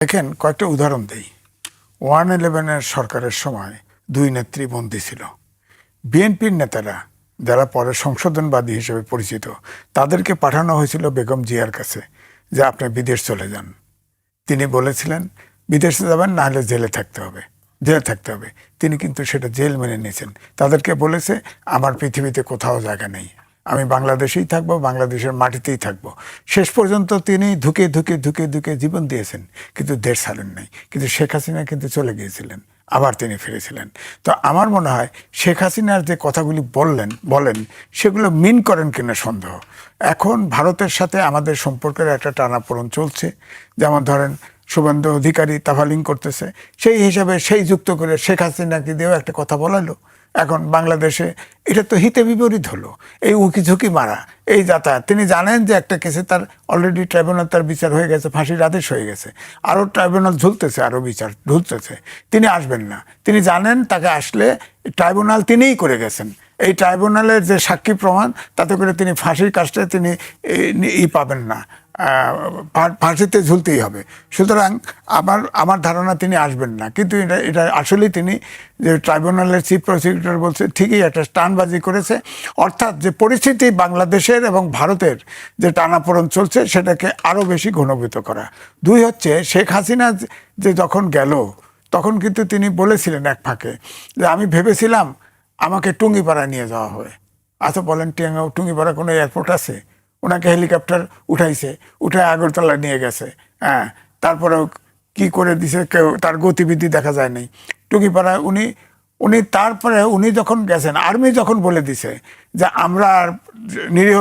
দেখেন কয়েকটা উদাহরণ দেই। 1-11 সরকারের সময় দুই নেত্রী বন্দী ছিল। বিএনপির নেতারা যারা পরে সংশোধনবাদী হিসেবে পরিচিত, তাদেরকে পাঠানো হয়েছিল বেগম জিয়ার কাছে যে আপনি বিদেশ চলে যান। তিনি বলেছিলেন বিদেশে যাবেন, না হলে জেলে থাকতে হবে, জেলে থাকতে হবে। তিনি কিন্তু সেটা জেল মেনে নিয়েছেন। তাদেরকে বলেছে আমার পৃথিবীতে কোথাও জায়গা নেই, আমি বাংলাদেশেই থাকবো, বাংলাদেশের মাটিতেই থাকবো। শেষ পর্যন্ত তিনি ধুকে ধুকে ধুকে ধুকে জীবন দিয়েছেন, কিন্তু দেশ ছাড়েন নাই। কিন্তু শেখ হাসিনা কিন্তু চলে গিয়েছিলেন, আবার তিনি ফিরেছিলেন। তো আমার মনে হয় শেখ হাসিনার যে কথাগুলি বলেন সেগুলো মিন করেন কিনা সন্দেহ। এখন ভারতের সাথে আমাদের সম্পর্কের একটা টানাপোড়েন চলছে। যেমন ধরেন শুভেন্দু অধিকারী তাফালিং করতেছে, সেই হিসাবে সেই যুক্ত করে শেখ হাসিনাকে দিয়েও একটা কথা বলালো। এখন বাংলাদেশে এটা তো হিতে বিপরীত হলো। এই উকি ঝুঁকি মারা, এই যাতায়াত, তিনি জানেন যে একটা কেসে তার অলরেডি ট্রাইব্যুনাল তার বিচার হয়ে গেছে, ফাঁসির আদেশ হয়ে গেছে, আরও ট্রাইব্যুনাল ঝুলতেছে, আরও বিচার ঝুলতেছে, তিনি আসবেন না। তিনি জানেন তাকে আসলে ট্রাইব্যুনাল তিনিই করে গেছেন, এই ট্রাইব্যুনালের যে সাক্ষী প্রমাণ, তাতে করে তিনি ফাঁসির কাজটা তিনি পাবেন না, ফাঁসিতে ঝুলতেই হবে। সুতরাং আমার ধারণা তিনি আসবেন না। কিন্তু এটা আসলেই তিনি, যে ট্রাইব্যুনালের চিফ প্রসিকিউটর বলছে, ঠিকই একটা স্টানবাজি করেছে। অর্থাৎ যে পরিস্থিতি বাংলাদেশের এবং ভারতের যে টানাপোড়েন চলছে, সেটাকে আরও বেশি ঘনীভূত করা। দুই হচ্ছে, শেখ হাসিনা যে যখন গেল, তখন কিন্তু তিনি বলেছিলেন এক ফাঁকে যে আমি ভেবেছিলাম আমাকে টুঙ্গিপাড়া নিয়ে যাওয়া হবে। আচ্ছা বলেন, টুঙ্গিপাড়া কোনো এয়ারপোর্ট আছে? ওনাকে হেলিকপ্টার উঠাইছে, উঠে আগরতলা নিয়ে গেছে। হ্যাঁ, তারপরেও কি করে দিছে কেউ, তার গতিবিধি দেখা যায় নাই। টুঙ্গিপাড়া উনি তারপরে উনি যখন গেছেন, আর্মি যখন বলে দিছে যে আমরা আর নিরীহ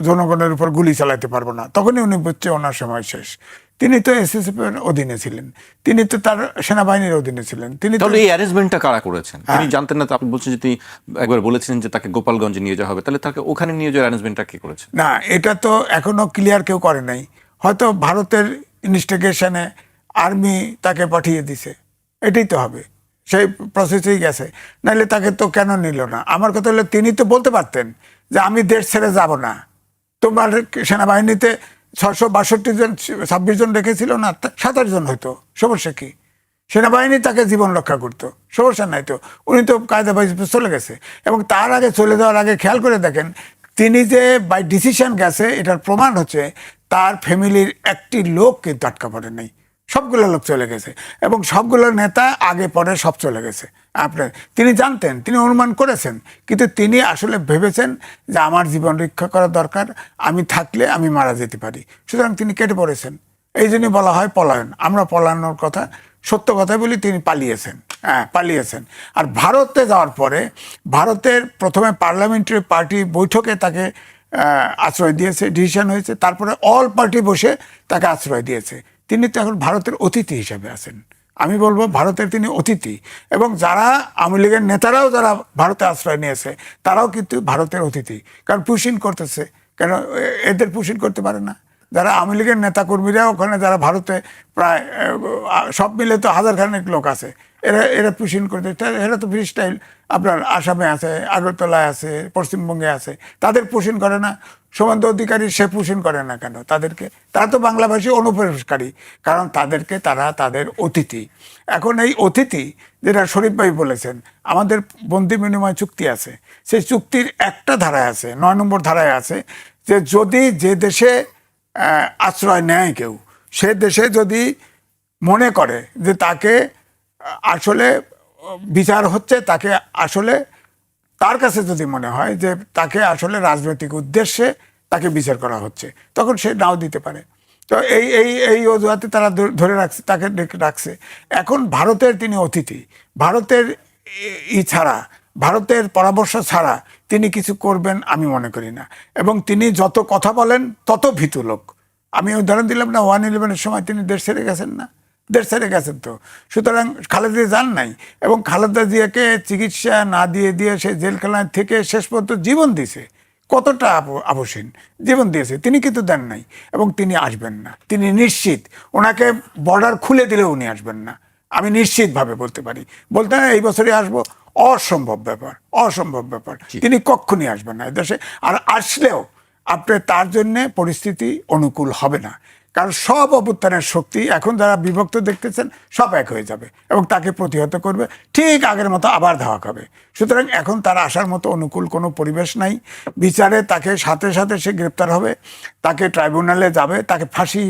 জনগণের উপর গুলি চালাতে পারবো না, তখনই উনি বুঝছে ওনার সময় শেষ। তিনি তো এসএসএফের অধীনে ছিলেন, তিনি তো তার সেনাবাহিনীর অধীনে ছিলেন। তিনি তাহলে এই অ্যারেঞ্জমেন্টটা কারা করেছেন? তিনি জানতেন না তো? আপনি বলছেন যে তিনি একবার বলেছিলেন যে তাকে গোপালগঞ্জে নিয়ে যাওয়া হবে, তাহলে তাকে ওখানে নিয়ে যাওয়ার অ্যারেঞ্জমেন্টটা কে করেছে? না, এটা তো এখনো ক্লিয়ার কেউ করে নাই। হয়তো ভারতের ইনভেস্টিগেশনে আর্মি তাকে পাঠিয়ে দিছে, এটাই তো হবে, সেই প্রসেসেই গেছে। নাহলে তাকে তো কেন নিল না? আমার কথা হলো, তিনি তো বলতে পারতেন যে আমি দেশ ছেড়ে যাব না। তোমার সেনাবাহিনীতে 662 জন, 26 জন রেখেছিল না, 27 জন হয়তো, সমস্যা কি? সেনাবাহিনী তাকে জীবন রক্ষা করতো, সমস্যা নাই তো। উনি তো কায়দা বাই চলে গেছে। এবং তার আগে, চলে যাওয়ার আগে খেয়াল করে দেখেন, তিনি যে বাই ডিসিশন গেছে, এটার প্রমাণ হচ্ছে তার ফ্যামিলির একটি লোক কিন্তু আটকা পড়ে নাই, সবগুলো লোক চলে গেছে। এবং সবগুলো নেতা আগে পরে সব চলে গেছে। তিনি জানতেন, তিনি অনুমান করেছেন, কিন্তু তিনি আসলে ভেবেছেন যে আমার জীবন রক্ষা করা দরকার, আমি থাকলে আমি মারা যেতে পারি। সুতরাং তিনি কেটে পড়েছেন। এই জন্যই বলা হয় পলায়ন। আমরা পলায়নের কথা, সত্য কথা বলি, তিনি পালিয়েছেন। হ্যাঁ, পালিয়েছেন। আর ভারতে যাওয়ার পরে, ভারতের প্রথমে পার্লামেন্টারি পার্টি বৈঠকে তাকে আশ্রয় দিয়েছে, ডিসিশন হয়েছে, তারপরে অল পার্টি বসে তাকে আশ্রয় দিয়েছে। তিনি তো এখন ভারতের অতিথি হিসেবে আছেন। আমি বলবো ভারতের তিনি অতিথি। এবং যারা আওয়ামী লীগের নেতারাও যারা ভারতে আশ্রয় নিয়েছে, তারাও কিন্তু ভারতের অতিথি। কারণ পুশিং করতেছে, কেন এদের পুশিং করতে পারে না? যারা আওয়ামী লীগের নেতাকর্মীরা ওখানে, যারা ভারতে প্রায় সব মিলে তো 1000 লোক আছে, এরা পুশিং করতে, এরা তো ফ্রি স্টাইল। আপনার আসামে আছে, আগরতলায় আছে, পশ্চিমবঙ্গে আছে, তাদের পুশিং করে না? শুভেন্দু অধিকারী সে পুশিং করে না কেন তাদেরকে? তারা তো বাংলাভাষী অনুপ্রবেশকারী, কারণ তারা তাদের অতিথি। এখন এই অতিথি, যেটা শরীফ ভাই বলেছেন, আমাদের বন্দি বিনিময় চুক্তি আছে, সেই চুক্তির একটা ধারায় আছে, 9 নম্বর ধারায় আছে, যে যদি যে দেশে আশ্রয় নেয় কেউ, সে দেশে যদি মনে করে যে তাকে আসলে বিচার হচ্ছে, তাকে আসলে, তার কাছে যদি মনে হয় যে তাকে আসলে রাজনৈতিক উদ্দেশ্যে তাকে বিচার করা হচ্ছে, তখন সে নাও দিতে পারে। তো এই অজুহাতে তারা ধরে রাখছে, তাকে রাখছে। এখন ভারতের তিনি অতিথি, ভারতের ছাড়া, ভারতের পরামর্শ ছাড়া তিনি কিছু করবেন আমি মনে করি না। এবং তিনি যত কথা বলেন তত ভীতু লোক। আমি উদাহরণ দিলাম না, 1-11 সময় তিনি দেশ ছেড়ে গেছেন না? দেশ ছেড়ে গেছেন তো। সুতরাং খালেদা যান নাই, এবং খালেদা জিয়াকে চিকিৎসা না দিয়ে সে জেলখানায় থেকে শেষ পর্যন্ত জীবন দিয়েছে। কতটা আবশ্যিক জীবন দিয়েছে, তিনি কিন্তু দেন নাই। এবং তিনি আসবেন না, তিনি নিশ্চিত। ওনাকে বর্ডার খুলে দিলেও উনি আসবেন না, আমি নিশ্চিতভাবে বলতে পারি। বলতে না এই বছরই আসবো, অসম্ভব ব্যাপার, অসম্ভব ব্যাপার। তিনি কক্ষণই আসবেন না এদেশে। আর আসলেও আপনার তার জন্যে পরিস্থিতি অনুকূল হবে না। কারণ সব অভ্যুত্থানের শক্তি এখন যারা বিভক্ত দেখতেছেন সব এক হয়ে যাবে এবং তাকে প্রতিহত করবে, ঠিক আগের মতো আবার ধাওয়া খাবে। সুতরাং এখন তার আসার মতো অনুকূল কোনো পরিবেশ নাই। বিচারে তাকে সাথে সাথে সে গ্রেপ্তার হবে, তাকে ট্রাইব্যুনালে যাবে, তাকে ফাঁসি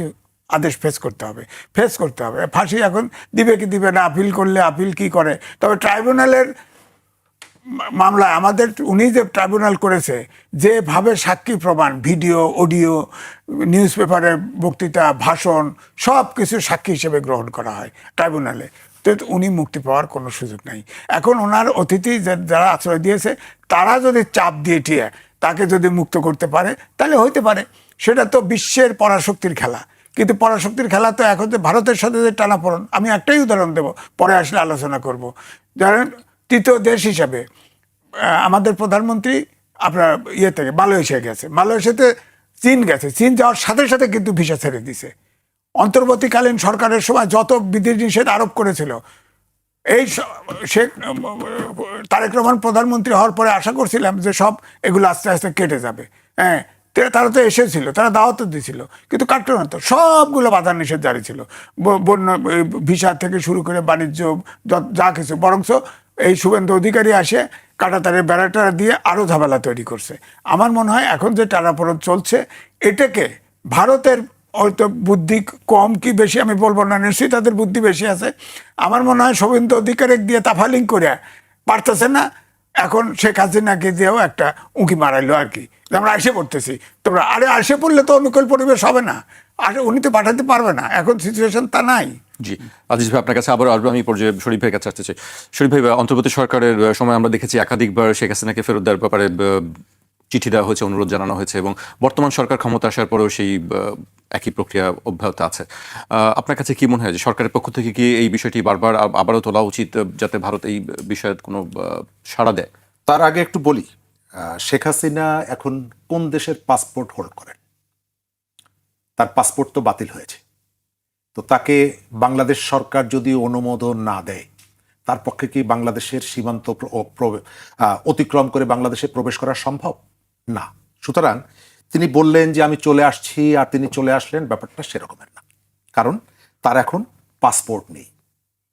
আদেশ ফেস করতে হবে। ফাঁসি এখন দিবে কি দিবে না, আপিল করলে আপিল কি করে। তবে ট্রাইব্যুনালের মামলায় আমাদের উনি যে ট্রাইব্যুনাল করেছে, যেভাবে সাক্ষী প্রমাণ, ভিডিও, অডিও, নিউজ পেপারের বক্তৃতা, ভাষণ, সব কিছু সাক্ষী হিসেবে গ্রহণ করা হয় ট্রাইব্যুনালে, তো উনি মুক্তি পাওয়ার কোনো সুযোগ নাই। এখন ওনার অতিথি যারা আশ্রয় দিয়েছে তারা যদি চাপ দিয়ে টিয়ে তাকে যদি মুক্ত করতে পারে তাহলে হইতে পারে। সেটা তো বিশ্বের পরাশক্তির খেলা, কিন্তু পরাশক্তির খেলা তো এখন যে ভারতের সাথে যে টানাপোড়েন, আমি একটাই উদাহরণ দেব, পরে আসলে আলোচনা করব। ধরেন তৃতীয় দেশ হিসাবে আমাদের প্রধানমন্ত্রী আপনার থেকে মালয়েশিয়া গেছে, মালয়েশিয়াতে চীন গেছে, চীন যাওয়ার সাথে সাথে কিন্তু ভিসা ছেড়ে দিছে। অন্তর্বর্তীকালীন সরকারের সময় যত বিধি নিষেধ আরোপ করেছিল, এই শেখ তারেক রহমান প্রধানমন্ত্রী হওয়ার পরে আশা করছিলাম যে সব এগুলো আস্তে আস্তে কেটে যাবে। হ্যাঁ, তারা তো এসেছিল, তারা দাওয়াতও দিয়েছিল, কিন্তু কাটতো না তো, সবগুলো বাধা নিষেধ জারি ছিল, বন্য ভিসা থেকে শুরু করে বাণিজ্য যা কিছু। বরঞ্চ এই শুভেন্দু অধিকারী আসে কাঁটাতারের বেড়াটা দিয়ে আরও ঝামেলা তৈরি করছে। আমার মনে হয় এখন যে টানাপোড়েন চলছে, এটাকে ভারতের হয়তো বুদ্ধি কম কি বেশি আমি বলবো না, নিশ্চয়ই তাদের বুদ্ধি বেশি আছে। আমার মনে হয় শুভেন্দু অধিকারী দিয়ে তাফালিং করে পারতেছে না, এখন শেখ হাসিনাকে দিয়েও একটা উঁকি মারাইলো আর কি, আমরা এসে পড়তেছি। তোমরা এসে পড়লে তো অনুকূল পরিবেশ হবে না, উনি তো পাঠাতে পারবে না, এখন সিচুয়েশন তা নাই। জি, আজিজ ভাই আপনার কাছে আবার আসবো। আমি পর্যায়ে শরীফ ভাইয়ের কাছে আসতে চাই। শরীফ ভাই, অন্তর্বর্তী সরকারের সময় আমরা দেখেছি একাধিকবার শেখ হাসিনাকে ফেরত দেওয়ার ব্যাপারে চিঠি দেওয়া হয়েছে, অনুরোধ জানানো হয়েছে, এবং বর্তমান সরকার ক্ষমতা আসার পরেও সেই একই প্রক্রিয়া অব্যাহত আছে। আপনার কাছে কি মনে হয় যে সরকারের পক্ষ থেকে কি এই বিষয়টি বারবার আবারও তোলা উচিত, যাতে ভারত এই বিষয়ে কোনো সাড়া দেয়? তার আগে একটু বলি, শেখ হাসিনা এখন কোন দেশের পাসপোর্ট হোল্ড করেন? তার পাসপোর্ট তো বাতিল হয়েছে। তো তাকে বাংলাদেশ সরকার যদি অনুমোদন না দেয়, তার পক্ষে কি বাংলাদেশের সীমান্ত অতিক্রম করে বাংলাদেশে প্রবেশ করা সম্ভব না। সুতরাং তিনি বললেন যে আমি চলে আসছি, আর তিনি চলে আসলেন, ব্যাপারটা সেরকমের না। কারণ তার এখন পাসপোর্ট নেই,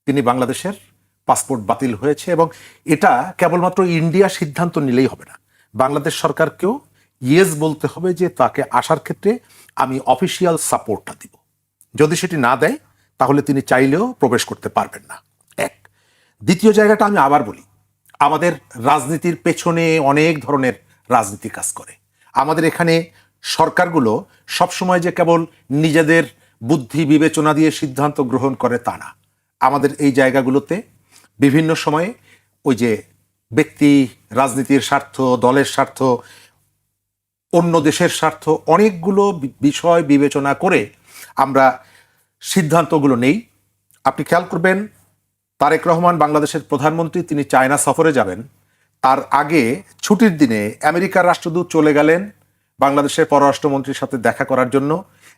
তিনি বাংলাদেশের পাসপোর্ট বাতিল হয়েছে। এবং এটা কেবলমাত্র ইন্ডিয়া সিদ্ধান্ত নিলেই হবে না, বাংলাদেশ সরকারকেও ইয়েস বলতে হবে যে তাকে আসার ক্ষেত্রে আমি অফিসিয়াল সাপোর্টটা দিব। যদি সেটি না দেয় তাহলে তিনি চাইলেও প্রবেশ করতে পারবেন না। এক। দ্বিতীয় জায়গাটা আমি আবার বলি, আমাদের রাজনীতির পেছনে অনেক ধরনের রাজনীতি কাজ করে। আমাদের এখানে সরকারগুলো সবসময় যে কেবল নিজেদের বুদ্ধি বিবেচনা দিয়ে সিদ্ধান্ত গ্রহণ করে তা না। আমাদের এই জায়গাগুলোতে বিভিন্ন সময়ে ওই যে ব্যক্তি রাজনীতির স্বার্থ, দলের স্বার্থ, অন্য দেশের স্বার্থ, অনেকগুলো বিষয় বিবেচনা করে আমরা সিদ্ধান্তগুলো নেই। আপনি খেয়াল করবেন, তারেক রহমান বাংলাদেশের প্রধানমন্ত্রী, তিনি চায়না সফরে যাবেন, তার আগে ছুটির দিনে আমেরিকার রাষ্ট্রদূত চলে গেলেন বাংলাদেশের পররাষ্ট্রমন্ত্রীর সাথে দেখা করার জন্য,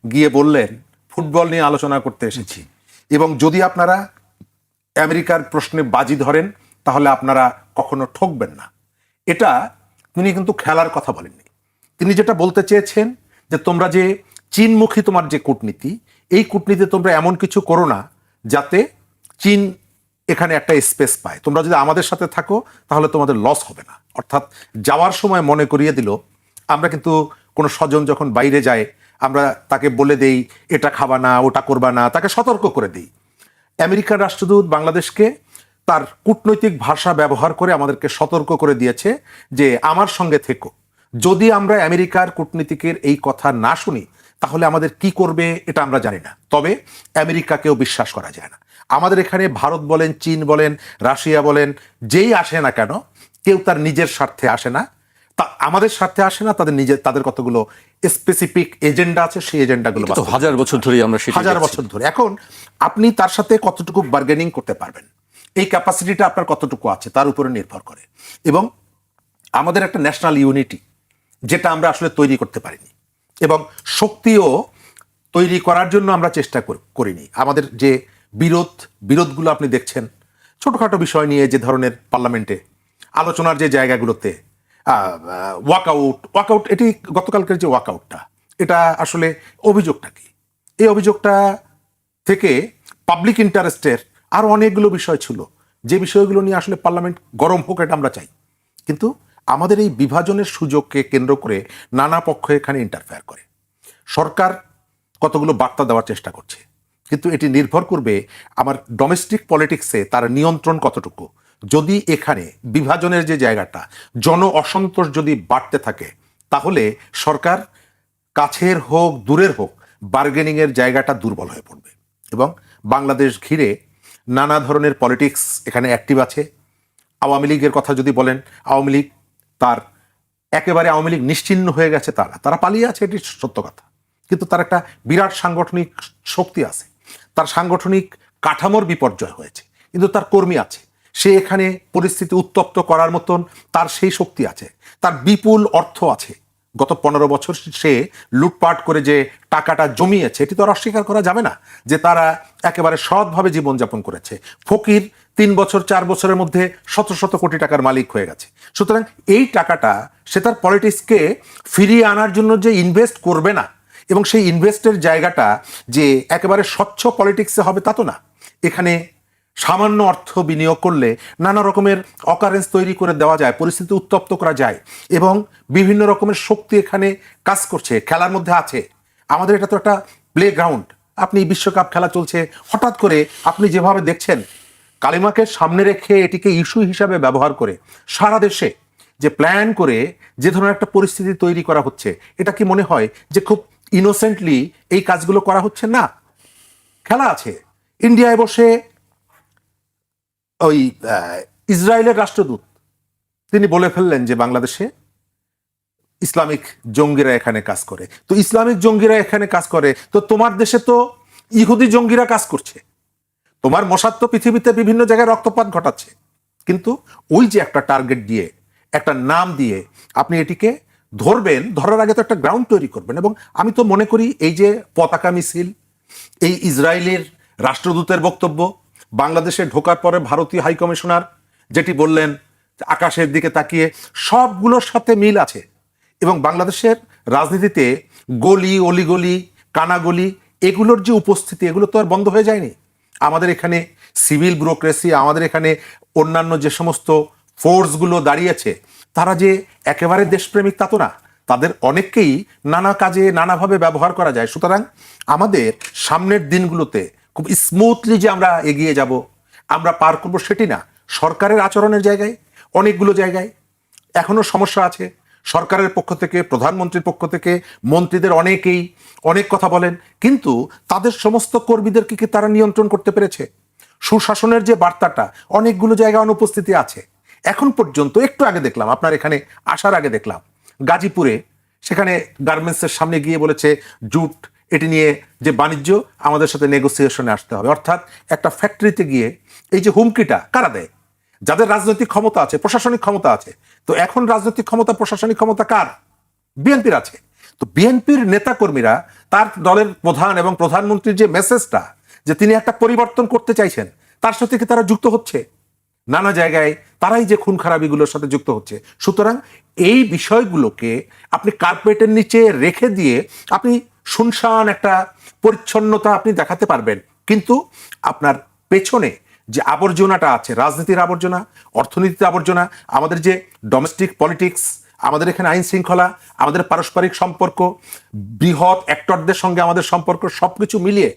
গিয়ে বললেন ফুটবল নিয়ে আলোচনা করতে এসেছি, এবং যদি আপনারা আমেরিকার প্রশ্নে বাজি ধরেন তাহলে আপনারা কখনো ঠকবেন না। এটা তিনি কিন্তু খেলার কথা বলেননি। তিনি যেটা বলতে চেয়েছেন যে তোমরা যে চীনমুখী তোমার যে কূটনীতি, এই কূটনীতি তোমরা এমন কিছু করো না যাতে চীন এখানে একটা স্পেস পায়। তোমরা যদি আমাদের সাথে থাকো তাহলে তোমাদের লস হবে না। অর্থাৎ যাওয়ার সময় মনে করিয়ে দিল, আমরা কিন্তু কোনো স্বজন যখন বাইরে যায় আমরা তাকে বলে দেই এটা খাবা না, ওটা করবা না, তাকে সতর্ক করে দিই। আমেরিকার রাষ্ট্রদূত বাংলাদেশকে তার কূটনৈতিক ভাষা ব্যবহার করে আমাদেরকে সতর্ক করে দিয়েছে যে আমার সঙ্গে থেকো। যদি আমরা আমেরিকার কূটনীতিকের এই কথা না শুনি তাহলে আমাদের কি করবে এটা আমরা জানি না। তবে আমেরিকাকেও বিশ্বাস করা যায় না। আমাদের এখানে ভারত বলেন, চীন বলেন, রাশিয়া বলেন, যেই আসে না কেন, কেউ তার নিজের স্বার্থে আসে না, তা আমাদের স্বার্থে আসে না, তাদের কতগুলো স্পেসিফিক এজেন্ডা আছে, সেই এজেন্ডাগুলো হাজার বছর ধরে আমরা হাজার বছর ধরে। এখন আপনি তার সাথে কতটুকু বার্গেনিং করতে পারবেন, এই ক্যাপাসিটিটা আপনার কতটুকু আছে তার উপরে নির্ভর করে। এবং আমাদের একটা ন্যাশনাল ইউনিটি যেটা আমরা আসলে তৈরি করতে পারিনি, এবং শক্তিও তৈরি করার জন্য আমরা চেষ্টা করিনি। আমাদের যে বিরোধগুলো আপনি দেখছেন, ছোটখাটো বিষয় নিয়ে যে ধরনের পার্লামেন্টে আলোচনার যে জায়গাগুলোতে ওয়াকআউট, এটি গতকালকের যে ওয়াকআউটটা, এটা আসলে অভিযোগটা কি? এই অভিযোগটা থেকে পাবলিক ইন্টারেস্টের আরো অনেকগুলো বিষয় ছিল, যে বিষয়গুলো নিয়ে আসলে পার্লামেন্ট গরম হোক এটা আমরা চাই। কিন্তু আমাদের এই বিভাজনের সুযোগকে কেন্দ্র করে নানা পক্ষ এখানে ইন্টারফেয়ার করে। সরকার কতগুলো বার্তা দেওয়ার চেষ্টা করছে, কিন্তু এটি নির্ভর করবে আমার ডোমেস্টিক পলিটিক্সে তার নিয়ন্ত্রণ কতটুকু। যদি এখানে বিভাজনের যে জায়গাটা, জন অসন্তোষ যদি বাড়তে থাকে, তাহলে সরকার কাছের হোক দূরের হোক বার্গেনিংয়ের জায়গাটা দুর্বল হয়ে পড়বে। এবং বাংলাদেশ ঘিরে নানা ধরনের পলিটিক্স এখানে অ্যাক্টিভ আছে। আওয়ামী লীগের কথা যদি বলেন, আওয়ামী লীগ তার একেবারে আওয়ামী লীগ নিশ্চিহ্ন হয়ে গেছে তা না, তারা পালিয়ে আছে, এটি সত্য কথা। কিন্তু তার একটা বিরাট সাংগঠনিক শক্তি আছে, তার সাংগঠনিক কাঠামোর বিপর্যয় হয়েছে, কিন্তু তার কর্মী আছে, সে এখানে পরিস্থিতি উত্তপ্ত করার মতন তার সেই শক্তি আছে, তার বিপুল অর্থ আছে। গত 15 বছর সে লুটপাট করে যে টাকাটা জমিয়েছে, এটি তো আর অস্বীকার করা যাবে না যে তারা একেবারে সৎভাবে জীবনযাপন করেছে। ফকির 3 বছর 4 বছরের মধ্যে শত শত কোটি টাকার মালিক হয়ে গেছে। সুতরাং এই টাকাটা সে তার পলিটিক্সকে ফিরিয়ে আনার জন্য যে ইনভেস্ট করবে না, এবং সেই ইনভেস্টের জায়গাটা যে একেবারে স্বচ্ছ পলিটিক্সে হবে তা তো না। এখানে সামান্য অর্থ বিনিয়োগ করলে নানা রকমের অকারেন্স তৈরি করে দেওয়া যায়, পরিস্থিতি উত্তপ্ত করা যায়, এবং বিভিন্ন রকমের শক্তি এখানে কাজ করছে, খেলার মধ্যে আছে। আমাদের এটা তো একটা প্লে গ্রাউন্ড। আপনি বিশ্বকাপ খেলা চলছে, হঠাৎ করে আপনি যেভাবে দেখছেন কালিমাকে সামনে রেখে এটিকে ইস্যু হিসাবে ব্যবহার করে সারা দেশে যে প্ল্যান করে যে ধরনের একটা পরিস্থিতি তৈরি করা হচ্ছে, এটা কি মনে হয় যে খুব ইনোসেন্টলি এই কাজগুলো করা হচ্ছে? না, খেলা আছে। ইন্ডিয়ায় বসে ওই ইসরায়েলের রাষ্ট্রদূত তিনি বলে ফেললেন যে বাংলাদেশে ইসলামিক জঙ্গিরা এখানে কাজ করে। তো ইসলামিক জঙ্গিরা এখানে কাজ করে, তো তোমার দেশে তো ইহুদি জঙ্গিরা কাজ করছে, তোমার মশাদ তো পৃথিবীতে বিভিন্ন জায়গায় রক্তপাত ঘটাচ্ছে। কিন্তু ওই যে একটা টার্গেট দিয়ে, একটা নাম দিয়ে আপনি এটিকে ধরবেন, ধরার আগে তো একটা গ্রাউন্ড তৈরি করবেন। এবং আমি তো মনে করি এই যে পতাকা মিছিল, এই ইসরায়েলের রাষ্ট্রদূতের বক্তব্য, বাংলাদেশে ঢোকার পরে ভারতীয় হাইকমিশনার যেটি বললেন আকাশের দিকে তাকিয়ে, সবগুলোর সাথে মিল আছে। এবং বাংলাদেশের রাজনীতিতে গলি অলিগলি কানাগলি এগুলোর যে উপস্থিতি, এগুলো তো আর বন্ধ হয়ে যায়নি। আমাদের এখানে সিভিল ব্যুরোক্রেসি, আমাদের এখানে অন্যান্য যে সমস্ত ফোর্সগুলো দাঁড়িয়েছে, তারা যে একেবারে দেশপ্রেমিক তা তো না, তাদের অনেককেই নানা কাজে নানাভাবে ব্যবহার করা যায়। সুতরাং আমাদের সামনের দিনগুলোতে খুব স্মুথলি যে আমরা এগিয়ে যাব, আমরা পার করবো সেটি না। সরকারের আচরণের জায়গায় অনেকগুলো জায়গায় এখনো সমস্যা আছে। সরকারের পক্ষ থেকে, প্রধানমন্ত্রীর পক্ষ থেকে মন্ত্রীদের অনেকেই অনেক কথা বলেন, কিন্তু তাদের সমস্ত কর্মীদেরকে কি তারা নিয়ন্ত্রণ করতে পেরেছে? সুশাসনের যে বার্তাটা অনেকগুলো জায়গায় অনুপস্থিতি আছে এখন পর্যন্ত। একটু আগে দেখলাম, আপনার এখানে আসার আগে দেখলাম গাজীপুরে, সেখানে গার্মেন্টসের সামনে গিয়ে বলেছে জুট এটি নিয়ে যে বাণিজ্য আমাদের সাথে নেগোসিয়েশনে আসতে হবে। অর্থাৎ একটা ফ্যাক্টরিতে গিয়ে এই যে হুমকিটা কারা দেয়? যাদের রাজনৈতিক ক্ষমতা আছে, প্রশাসনিক ক্ষমতা আছে। তো এখন রাজনৈতিক ক্ষমতা, প্রশাসনিক ক্ষমতা কার? বিএনপির আছে। তো বিএনপির নেতাকর্মীরা তার দলের প্রধান এবং প্রধানমন্ত্রীর যে মেসেজটা, যে তিনি একটা পরিবর্তন করতে চাইছেন, তার সাথে কি তারা যুক্ত হচ্ছে? নানা জায়গায় তারাই যে খুন খারাপিগুলোর সাথে যুক্ত হচ্ছে। সুতরাং এই বিষয়গুলোকে আপনি কার্পেটের নিচে রেখে দিয়ে আপনি শুনশান একটা পরিচ্ছন্নতা আপনি দেখাতে পারবেন, কিন্তু আপনার পেছনে যে আবর্জনাটা আছে, রাজনীতির আবর্জনা, অর্থনীতির আবর্জনা, আমাদের যে ডোমেস্টিক পলিটিক্স, আমাদের এখানে আইন শৃঙ্খলা, আমাদের পারস্পরিক সম্পর্ক, বৃহৎ অ্যাক্টরদের সঙ্গে আমাদের সম্পর্ক, সবকিছু মিলিয়ে